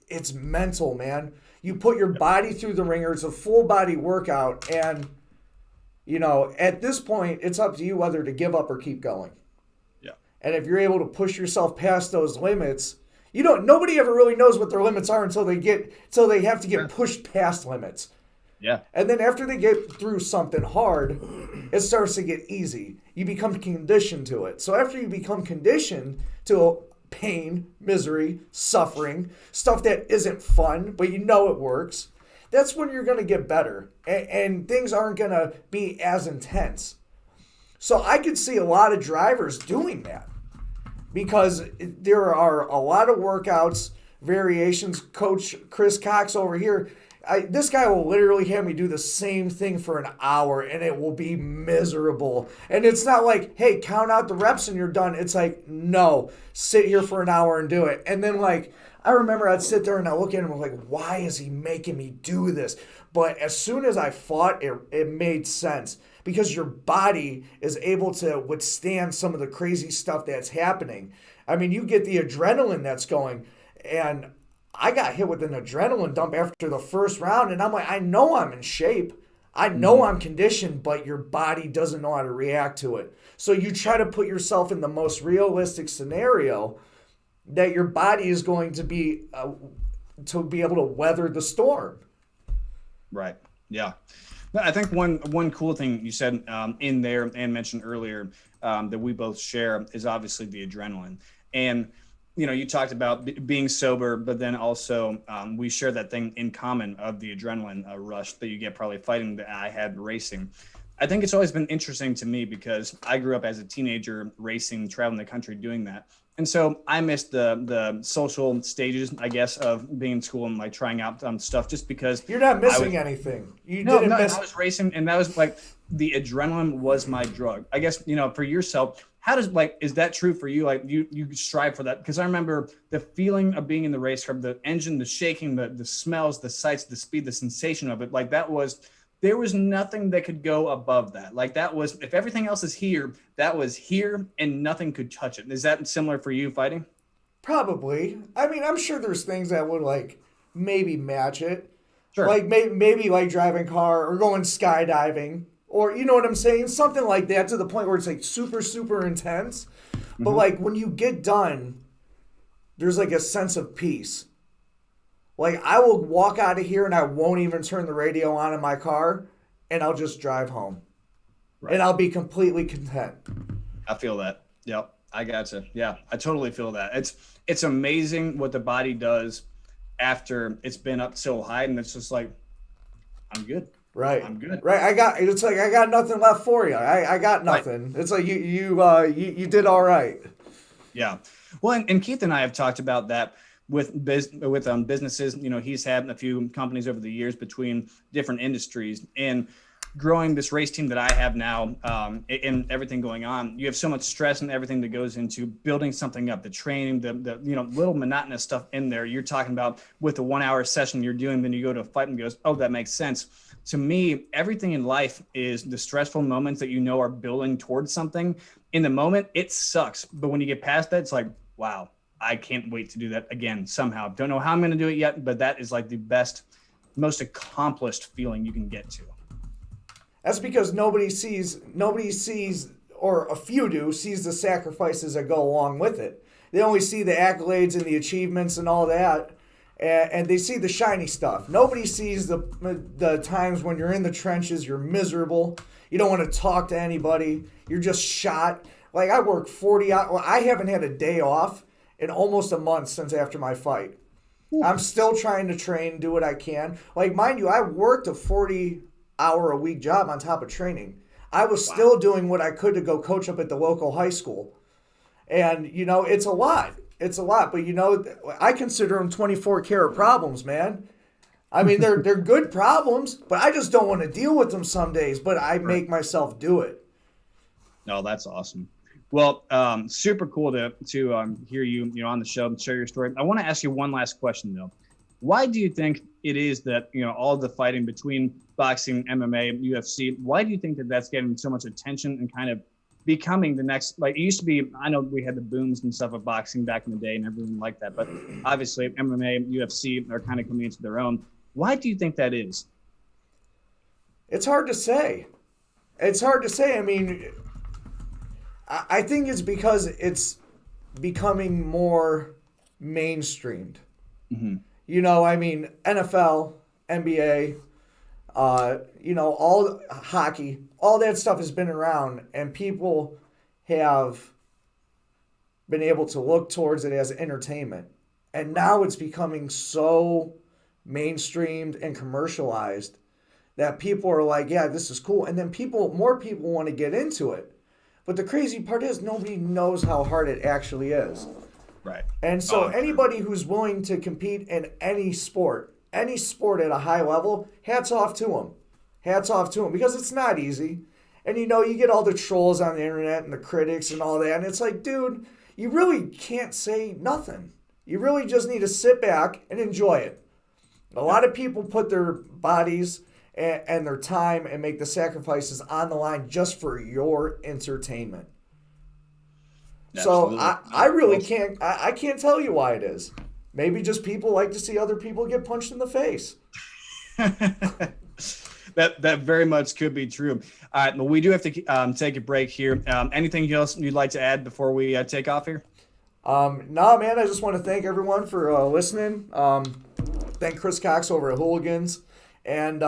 it's mental, man. You put your body through the ringer. It's a full body workout. And, you know, at this point, it's up to you whether to give up or keep going. Yeah. And if you're able to push yourself past those limits, nobody ever really knows what their limits are until they have to get pushed past limits. Yeah. And then after they get through something hard, it starts to get easy. You become conditioned to it. So after you become conditioned to pain, misery, suffering, stuff that isn't fun, but you know it works, that's when you're going to get better. And things aren't going to be as intense. So I could see a lot of drivers doing that, because there are a lot of workouts, variations. Coach Chris Cox over here, this guy will literally have me do the same thing for an hour, and it will be miserable. And it's not like, hey, count out the reps and you're done. It's like, no, sit here for an hour and do it. And then, like, I remember I'd sit there and I'd look at him and like, why is he making me do this? But as soon as I fought, it made sense, because your body is able to withstand some of the crazy stuff that's happening. I mean, you get the adrenaline that's going, and I got hit with an adrenaline dump after the first round, and I'm like, I know I'm in shape. I know I'm conditioned, but your body doesn't know how to react to it. So you try to put yourself in the most realistic scenario that your body is going to be able to weather the storm. Right. Yeah. I think one cool thing you said in there and mentioned earlier that we both share is obviously the adrenaline. And you know, you talked about being sober, but then also we share that thing in common of the adrenaline rush that you get probably fighting that I had racing. I think it's always been interesting to me, because I grew up as a teenager racing, traveling the country doing that. And so I missed the social stages, I guess, of being in school and like trying out stuff, just because you're not missing anything. I was racing, and that was like the adrenaline was my drug. I guess, you know, for yourself, how does, like, is that true for you? Like, you strive for that? Because I remember the feeling of being in the race car, the engine, the shaking, the smells, the sights, the speed, the sensation of it. Like, there was nothing that could go above that. Like, that was, if everything else is here, that was here, and nothing could touch it. Is that similar for you fighting? Probably. I mean, I'm sure there's things that would like maybe match it. Sure. Like maybe like driving car or going skydiving or you know what I'm saying? Something like that, to the point where it's like super, super intense. But like when you get done, there's like a sense of peace. Like I will walk out of here and I won't even turn the radio on in my car, and I'll just drive home. Right. And I'll be completely content. I feel that. Yep. I gotcha. Yeah, I totally feel that. It's amazing what the body does after it's been up so high, and it's just like, I'm good. Right. I'm good. Right. I got nothing left for you. I got nothing. Right. It's like you did all right. Yeah. Well, and Keith and I have talked about that with businesses. You know, he's had a few companies over the years between different industries, and growing this race team that I have now, and everything going on, you have so much stress and everything that goes into building something up, the training, the little monotonous stuff in there. You're talking about with the 1 hour session you're doing, then you go to a fight and goes, oh, that makes sense. To me, everything in life is the stressful moments that are building towards something. In the moment, it sucks. But when you get past that, it's like, wow, I can't wait to do that again somehow. Don't know how I'm going to do it yet, but that is like the best, most accomplished feeling you can get to. That's because nobody sees, or a few do, sees the sacrifices that go along with it. They only see the accolades and the achievements and all that, and they see the shiny stuff. Nobody sees the times when you're in the trenches, you're miserable, you don't want to talk to anybody, you're just shot. Like I work 40 hours. Well, I haven't had a day off in almost a month since after my fight. I'm still trying to train, do what I can. Like, mind you, I worked a 40-hour-a-week job on top of training. I was still doing what I could to go coach up at the local high school. And, it's a lot. It's a lot. But, I consider them 24-karat problems, man. I mean, they're good problems, but I just don't want to deal with them some days. But I make myself do it. No, that's awesome. Well, super cool to hear you, on the show and share your story. I want to ask you one last question, though. Why do you think it is that, all the fighting between boxing, MMA, UFC, why do you think that that's getting so much attention and kind of becoming the next, like it used to be, I know we had the booms and stuff of boxing back in the day and everything like that, but obviously MMA, UFC are kind of coming into their own. Why do you think that is? It's hard to say. I mean, I think it's because it's becoming more mainstreamed. Mm-hmm. I mean, NFL, NBA, all hockey, all that stuff has been around, and people have been able to look towards it as entertainment. And now it's becoming so mainstreamed and commercialized that people are like, yeah, this is cool. And then more people want to get into it. But the crazy part is nobody knows how hard it actually is. Right. And so anybody who's willing to compete in any sport at a high level, hats off to them. Hats off to them, because it's not easy. And you get all the trolls on the internet and the critics and all that. And it's like, dude, you really can't say nothing. You really just need to sit back and enjoy it. A lot of people put their bodies and their time and make the sacrifices on the line just for your entertainment. Absolutely. So I really can't. I can't tell you why it is. Maybe just people like to see other people get punched in the face. That very much could be true. All right, well, we do have to take a break here. Anything else you'd like to add before we take off here? No, man. I just want to thank everyone for listening. Thank Chris Cox over at Hooligans. And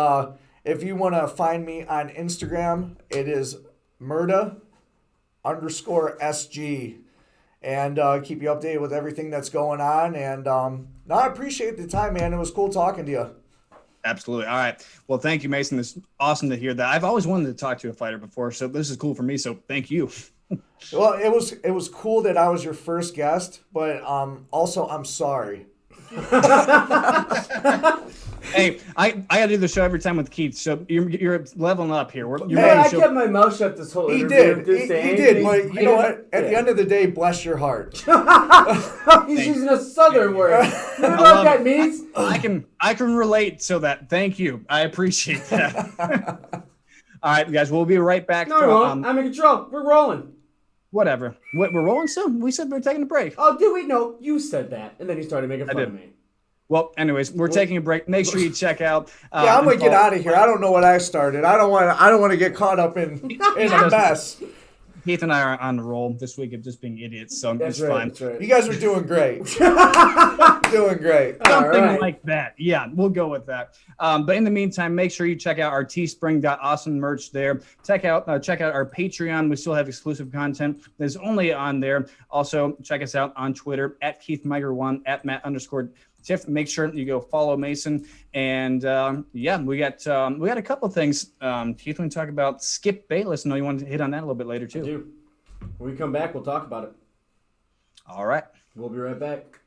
if you want to find me on Instagram, it is Murda_SG. And keep you updated with everything that's going on. And I appreciate the time, man. It was cool talking to you. Absolutely. All right. Well, thank you, Mason. It's awesome to hear that. I've always wanted to talk to a fighter before, so this is cool for me. So thank you. Well, it was cool that I was your first guest, but also I'm sorry. Hey, I got to do the show every time with Keith, so you're leveling up here. I kept my mouth shut this whole interview. He did. But you know what? At the end of the day, bless your heart. He's using a southern word. You know what that means? I can relate to that. Thank you. I appreciate that. All right, guys, we'll be right back. No, I'm in control. We're rolling. Whatever. We're rolling still? We said we were taking a break. Oh, did we? No, you said that. And then you started making fun of me. Well, anyways, we're taking a break. Make sure you check out. Yeah, I'm gonna and get follow- out of here. I don't know what I started. I don't want to get caught up in a mess. Keith and I are on the roll this week of just being idiots, so That's it's right. fine. That's right. You guys are doing great. Doing great. Something right. like that. Yeah, we'll go with that. But in the meantime, make sure you check out our Teespring.awesome merch there. Check out our Patreon. We still have exclusive content that's only on there. Also, check us out on Twitter at KeithMeiger1, at Matt_Tiff. Make sure you go follow Mason. And yeah, we got a couple of things. Keith, when we talk about Skip Bayless, I know you want to hit on that a little bit later too. Dude, when we come back, we'll talk about it. All right. We'll be right back.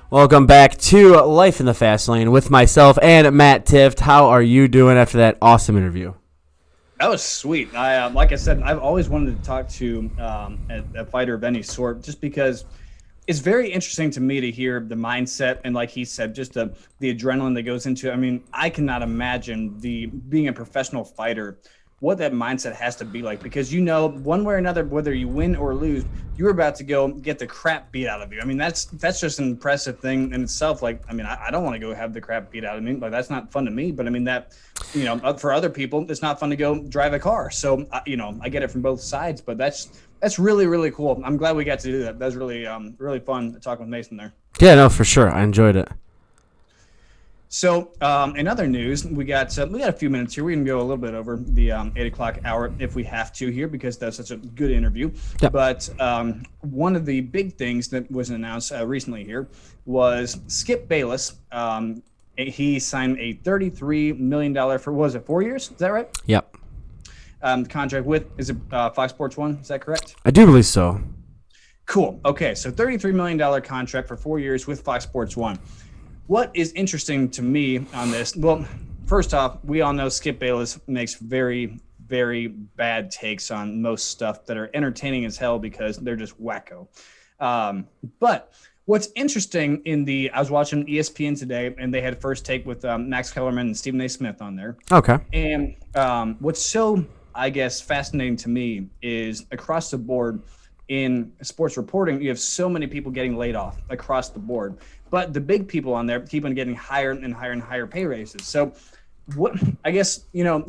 Welcome back to Life in the Fast Lane with myself and Matt Tift. How are you doing after that awesome interview? That was sweet. Like I said, I've always wanted to talk to a fighter of any sort, just because it's very interesting to me to hear the mindset and, like he said, just the adrenaline that goes into it. I mean, I cannot imagine being a professional fighter, what that mindset has to be like, because one way or another, whether you win or lose, you're about to go get the crap beat out of you. I mean, that's just an impressive thing in itself. Like, I mean, I don't want to go have the crap beat out of me, but that's not fun to me. But I mean, that, for other people, it's not fun to go drive a car. So, I get it from both sides, but that's really, really cool. I'm glad we got to do that. That was really, really fun talking with Mason there. Yeah, no, for sure. I enjoyed it. So, in other news, we got a few minutes here. We can go a little bit over the 8 o'clock hour if we have to here, because that's such a good interview. Yep. But one of the big things that was announced recently here was Skip Bayless. He signed a $33 million for, what was it, 4 years? Is that right? Yep. Contract with, is it Fox Sports 1? Is that correct? I do believe so. Cool. Okay, so $33 million contract for 4 years with Fox Sports 1. What is interesting to me on this? Well, first off, we all know Skip Bayless makes very, very bad takes on most stuff that are entertaining as hell because they're just wacko. But what's interesting I was watching ESPN today, and they had First Take with Max Kellerman and Stephen A. Smith on there. Okay. And what's so, I guess, fascinating to me is across the board in sports reporting, you have so many people getting laid off across the board. But the big people on there keep on getting higher and higher and higher pay raises. So what, I guess,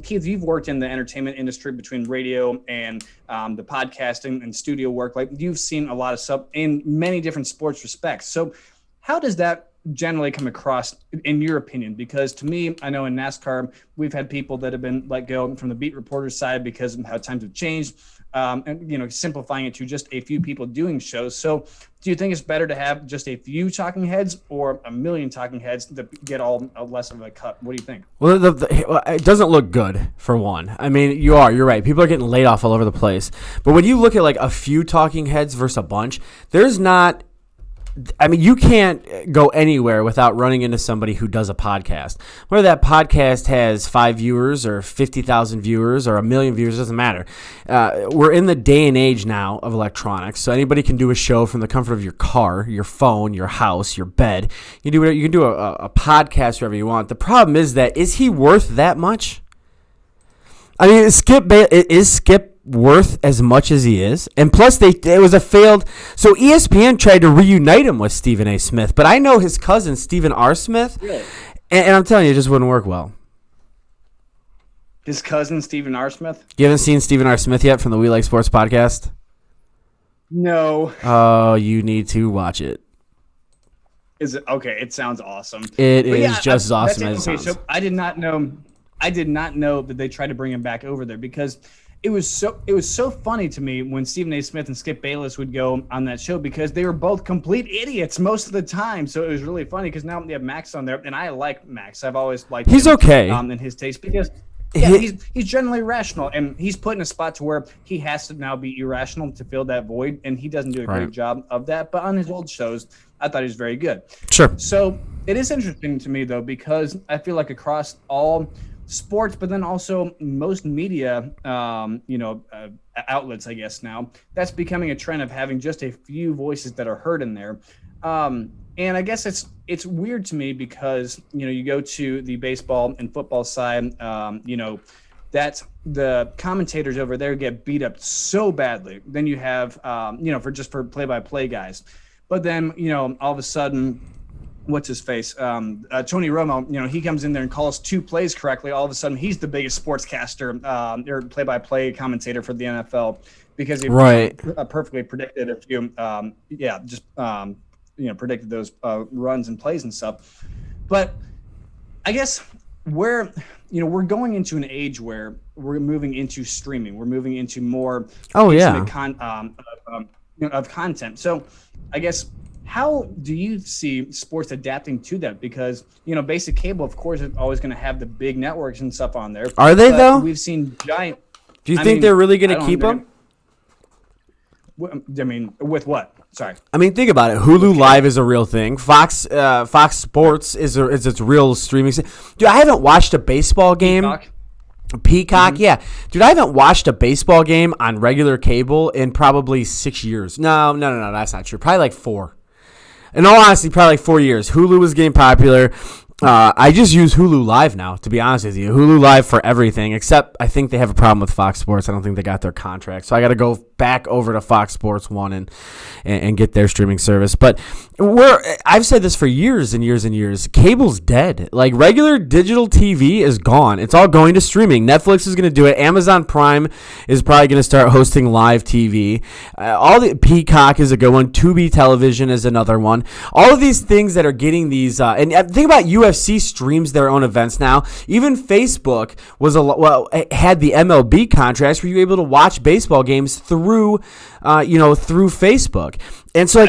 Keith, you've worked in the entertainment industry between radio and the podcasting and studio work. Like, you've seen a lot of stuff in many different sports respects. So how does that generally come across in your opinion? Because to me, I know in NASCAR, we've had people that have been let go from the beat reporter side because of how times have changed. And simplifying it to just a few people doing shows. So do you think it's better to have just a few talking heads or a million talking heads that get all less of a cut? What do you think? Well, it doesn't look good, for one. I mean, you're right. People are getting laid off all over the place. But when you look at like a few talking heads versus a bunch, there's not. I mean, you can't go anywhere without running into somebody who does a podcast. Whether that podcast has 5 viewers or 50,000 viewers or 1 million viewers, doesn't matter. We're in the day and age now of electronics, so anybody can do a show from the comfort of your car, your phone, your house, your bed. You can do a podcast wherever you want. The problem is he worth that much? I mean, is Skip worth as much as he is? And plus, it was a failed. So ESPN tried to reunite him with Stephen A. Smith, but I know his cousin Stephen R. Smith, Really? and I'm telling you, it just wouldn't work well. His cousin Stephen R. Smith? You haven't seen Stephen R. Smith yet from the We Like Sports podcast? No. Oh, you need to watch it. Is it okay? It sounds awesome. It But is yeah, just as awesome that's as it okay, sounds. so I did not know that they tried to bring him back over there, because it was so funny to me when Stephen A. Smith and Skip Bayless would go on that show, because they were both complete idiots most of the time. So it was really funny, because now they have Max on there, and I like Max. I've always liked He's him, okay. in his taste, because he's generally rational, and he's put in a spot to where he has to now be irrational to fill that void, and he doesn't do a Right. great job of that. But on his old shows, I thought he was very good. Sure. So it is interesting to me, though, because I feel like across all sports, but then also most media, outlets, I guess now, that's becoming a trend of having just a few voices that are heard in there. And I guess it's weird to me because, you go to the baseball and football side, that the commentators over there get beat up so badly. Then you have, for play-by-play guys. But then, all of a sudden, what's his face? Tony Romo, he comes in there and calls 2 plays correctly. All of a sudden, he's the biggest sportscaster or play-by-play commentator for the NFL, because he perfectly predicted a few, predicted those runs and plays and stuff. But I guess we're going into an age where we're moving into streaming. We're moving into more intimate of content. So I guess, how do you see sports adapting to that? Because, basic cable, of course, is always going to have the big networks and stuff on there. Are they, but though? We've seen giant. Do you think they're really going to keep them? I mean, with what? Sorry. I mean, think about it. Hulu Live is a real thing. Fox Sports is its real streaming. Dude, I haven't watched a baseball game. Peacock, yeah. Dude, I haven't watched a baseball game on regular cable in probably 6 years. No, that's not true. Probably like 4. In all honesty, probably like 4 years. Hulu was getting popular. I just use Hulu Live now, to be honest with you. Hulu Live for everything, except I think they have a problem with Fox Sports. I don't think they got their contract. So I got to go back over to Fox Sports 1 and get their streaming service. But I've said this for years and years and years. Cable's dead. Like, regular digital TV is gone. It's all going to streaming. Netflix is going to do it. Amazon Prime is probably going to start hosting live TV. Peacock is a good one. Tubi Television is another one. All of these things that are getting these and think about UFC streams their own events now. Even Facebook had the MLB contracts where you were able to watch baseball games through Facebook. And so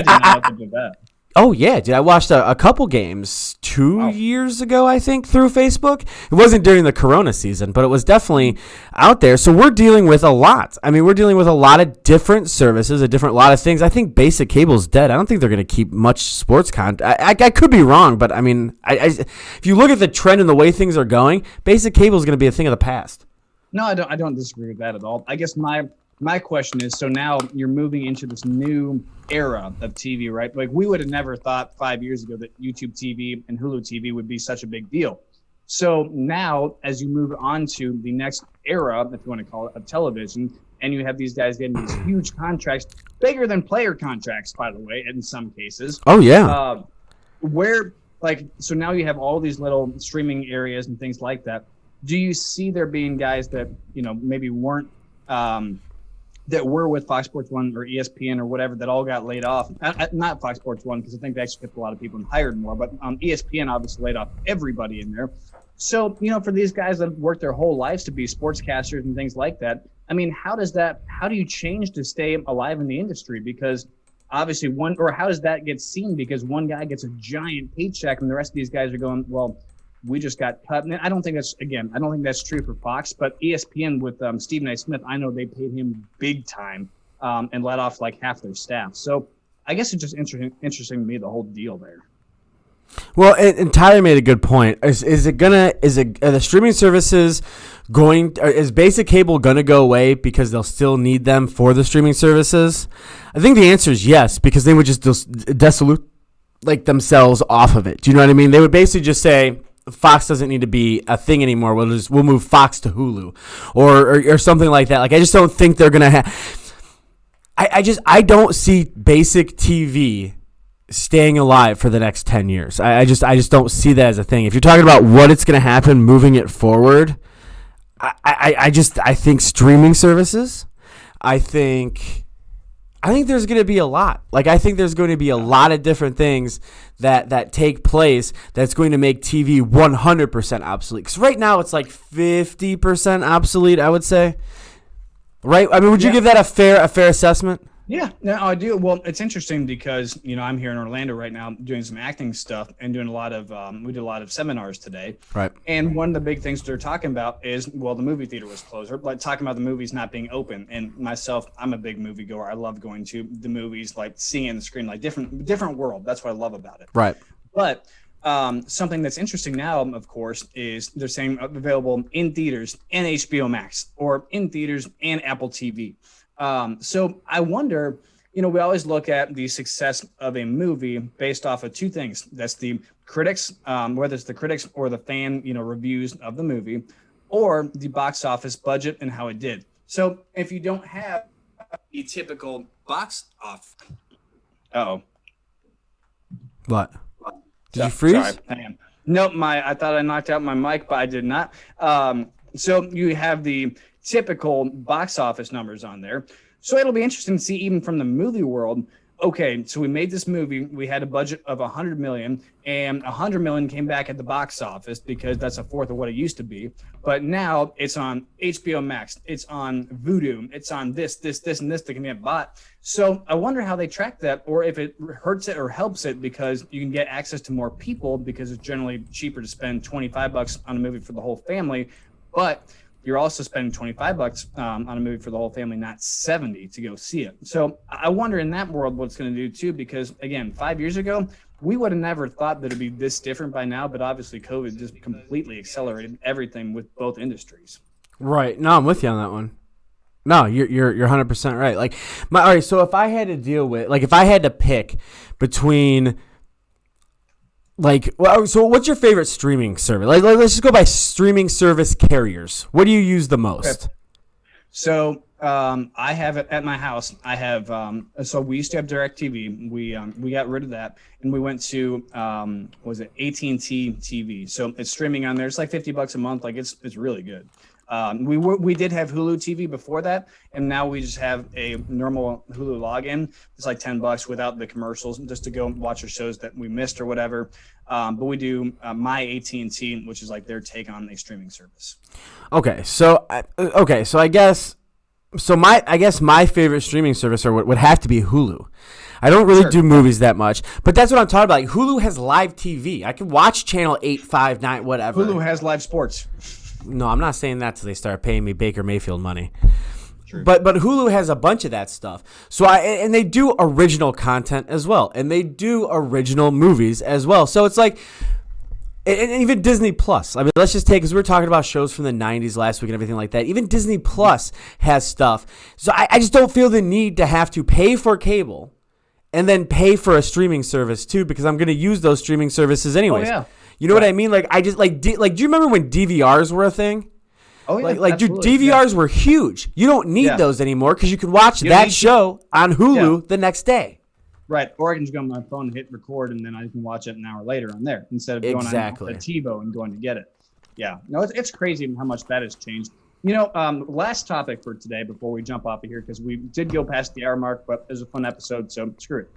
oh yeah, dude, I watched a couple games 2 years ago, I think, through Facebook. It wasn't during the Corona season, but it was definitely out there. So we're dealing with a lot. I mean, we're dealing with a lot of different services, a lot of things. I think basic cable's dead. I don't think they're going to keep much sports content. I could be wrong, but I mean, if you look at the trend and the way things are going, basic cable is going to be a thing of the past. No, I don't disagree with that at all. I guess my question is, so now you're moving into this new era of TV, right? Like, we would have never thought 5 years ago that YouTube TV and Hulu TV would be such a big deal. So now, as you move on to the next era, if you want to call it, of television, and you have these guys getting these huge contracts, bigger than player contracts, by the way, in some cases. Oh, yeah. So now you have all these little streaming areas and things like that. Do you see there being guys that, maybe weren't, that were with Fox Sports 1 or ESPN or whatever that all got laid off? Not Fox Sports 1, because I think they actually kept a lot of people and hired more, but ESPN obviously laid off everybody in there. So, for these guys that worked their whole lives to be sportscasters and things like that, I mean, how do you change to stay alive in the industry? Because obviously how does that get seen? Because one guy gets a giant paycheck and the rest of these guys are going, well, we just got cut. And I don't think that's true for Fox, but ESPN with Stephen A. Smith, I know they paid him big time and let off like half their staff. So I guess it's just interesting to me, the whole deal there. Well, and Tyler made a good point. Are the streaming services is basic cable gonna go away because they'll still need them for the streaming services? I think the answer is yes, because they would just desolute like themselves off of it. Do you know what I mean? They would basically just say, Fox doesn't need to be a thing anymore. We'll move Fox to Hulu or something like that. Like, I just don't think they're gonna have. I don't see basic TV staying alive for the next 10 years. I just don't see that as a thing. If you're talking about what it's gonna happen moving it forward, I think streaming services. I think there's going to be a lot. Like, I think there's going to be a lot of different things that take place that's going to make TV 100% obsolete. Because right now it's like 50% obsolete, I would say. Right? I mean, would you give that a fair assessment? Yeah, no, I do. Well, it's interesting because, I'm here in Orlando right now doing some acting stuff and doing we did a lot of seminars today. Right. And one of the big things they're talking about is, the movie theater was closed. Like, talking about the movies not being open. And myself, I'm a big movie goer. I love going to the movies, like seeing the screen, like different world. That's what I love about it. Right. But something that's interesting now, of course, is they're saying available in theaters and HBO Max, or in theaters and Apple TV. So I wonder, we always look at the success of a movie based off of two things. That's the critics, whether it's the critics or the fan, reviews of the movie, or the box office budget and how it did. So if you don't have the typical box off. Uh-oh. What? Did you freeze? Sorry, hang on. Nope, I thought I knocked out my mic, but I did not. So you have the typical box office numbers on there. So it'll be interesting to see, even from the movie world. Okay, so we made this movie. We had a budget of $100 million, and $100 million came back at the box office because that's a fourth of what it used to be. But now it's on HBO Max, it's on Vudu, it's on this, and this that can get bought. So I wonder how they track that, or if it hurts it or helps it, because you can get access to more people because it's generally cheaper to spend $25 on a movie for the whole family. But you're also spending $25 on a movie for the whole family, not 70 to go see it. So I wonder in that world what it's going to do too, because again, 5 years ago, we would have never thought that it'd be this different by now, but obviously COVID just completely accelerated everything with both industries. Right. No, I'm with you on that one. No, you're 100% right. Like, all right. So if I had to deal with, like, if I had to pick between, like, well, so what's your favorite streaming service? Like let's just go by streaming service carriers. What do you use the most? Okay. So I have it at my house. I have so we used to have DirecTV. We got rid of that, and we went to was it AT&T TV? So it's streaming on there. It's like $50 a month. Like it's really good. We did have Hulu TV before that, and now we just have a normal Hulu login. It's like $10 without the commercials, just to go watch our shows that we missed or whatever. But we do my AT&T, which is like their take on a streaming service. Okay, so I guess my favorite streaming service would have to be Hulu. I don't really do movies that much, but that's what I'm talking about. Like, Hulu has live TV. I can watch channel 859, whatever. Hulu has live sports. No, I'm not saying that till they start paying me Baker Mayfield money. True. But Hulu has a bunch of that stuff. So and they do original content as well, and they do original movies as well. So it's like, and even Disney Plus. I mean, let's just take, because we were talking about shows from the 90s last week and everything like that. Even Disney Plus has stuff. So I just don't feel the need to have to pay for cable and then pay for a streaming service too, because I'm going to use those streaming services anyways. Oh, yeah. You know what I mean? Like, I just like do you remember when DVRs were a thing? Oh yeah, like dude, DVRs were huge. You don't need those anymore because you can watch that show on Hulu the next day. Right, or I can just go on my phone and hit record, and then I can watch it an hour later on there instead of going on the TiVo and going to get it. Yeah, no, it's crazy how much that has changed. You know, last topic for today before we jump off of here, because we did go past the hour mark, but it was a fun episode, so screw it.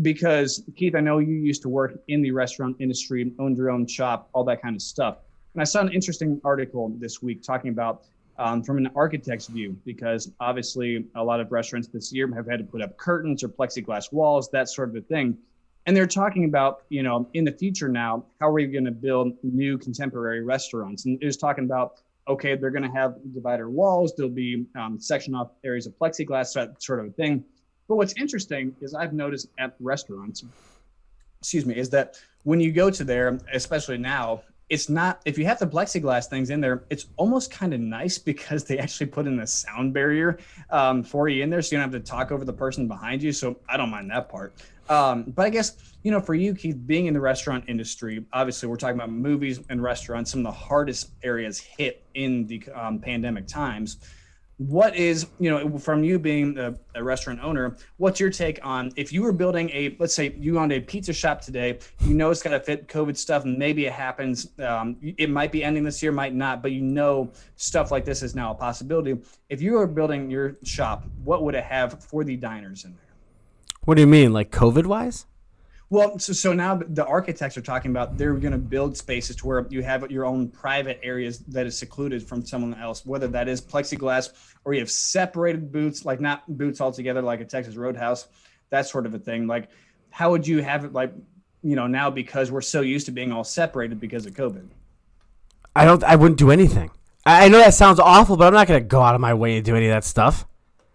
Because Keith, I know you used to work in the restaurant industry, owned your own shop, all that kind of stuff. And I saw an interesting article this week talking about from an architect's view, because obviously a lot of restaurants this year have had to put up curtains or plexiglass walls, that sort of a thing. And they're talking about, you know, in the future now, how are we going to build new contemporary restaurants? And it was talking about, okay, they're going to have divider walls. There'll be section off areas of plexiglass, that sort of a thing. But what's interesting is I've noticed at restaurants, is that when you go to there, especially now, it's not, if you have the plexiglass things in there, it's almost kind of nice because they actually put in a sound barrier for you in there, so you don't have to talk over the person behind you. So I don't mind that part. But I guess, you know, for you, Keith, being in the restaurant industry, obviously we're talking about movies and restaurants, some of the hardest areas hit in the pandemic times. What is, you know, from you being a restaurant owner, what's your take on if you were building let's say you owned a pizza shop today, you know it's got to fit COVID stuff, and maybe it happens, it might be ending this year, might not, but you know stuff like this is now a possibility. If you were building your shop, what would it have for the diners in there? What do you mean, like COVID-wise? Well, so now the architects are talking about they're going to build spaces to where you have your own private areas that is secluded from someone else, whether that is plexiglass or you have separated booths, like not booths altogether, like a Texas Roadhouse, that sort of a thing. Like, how would you have it, like, you know, now, because we're so used to being all separated because of COVID? I wouldn't do anything. I know that sounds awful, but I'm not going to go out of my way to do any of that stuff.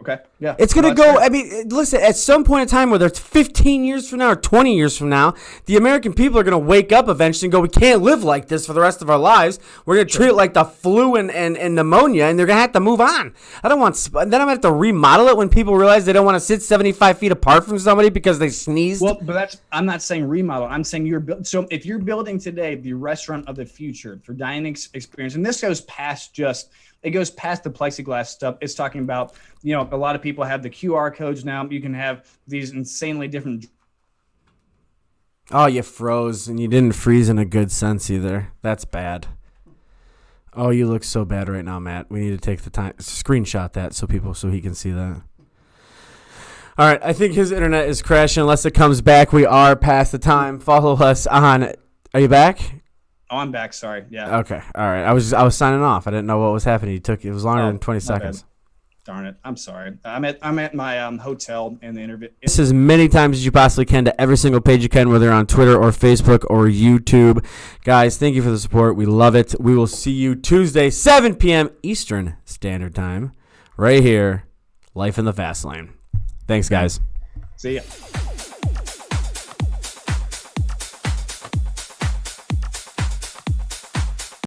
Okay. Yeah. It's going to go, fair. I mean, listen, at some point in time, whether it's 15 years from now or 20 years from now, the American people are going to wake up eventually and go, we can't live like this for the rest of our lives. We're going to treat it like the flu and pneumonia, and they're going to have to move on. I don't want, then I'm going to have to remodel it when people realize they don't want to sit 75 feet apart from somebody because they sneezed. Well, but I'm not saying remodel. I'm saying so if you're building today the restaurant of the future for dining experience, and this goes past it goes past the plexiglass stuff. It's talking about, you know, a lot of people have the QR codes now. You can have these insanely different. Oh, you froze, and you didn't freeze in a good sense either. That's bad. Oh, you look so bad right now, Matt. We need to take the time, screenshot that so he can see that. All right, I think his internet is crashing. Unless it comes back, we are past the time. Follow us on. Are you back? Oh, I'm back. Sorry. Yeah. Okay. All right. I was signing off. I didn't know what was happening. It was longer than 20 seconds. Darn it. I'm sorry. I'm at my hotel in the interview. This as many times as you possibly can to every single page you can, whether on Twitter or Facebook or YouTube. Guys, thank you for the support. We love it. We will see you Tuesday, 7 p.m. Eastern Standard Time, right here, Life in the Fast Lane. Thanks, guys. See ya.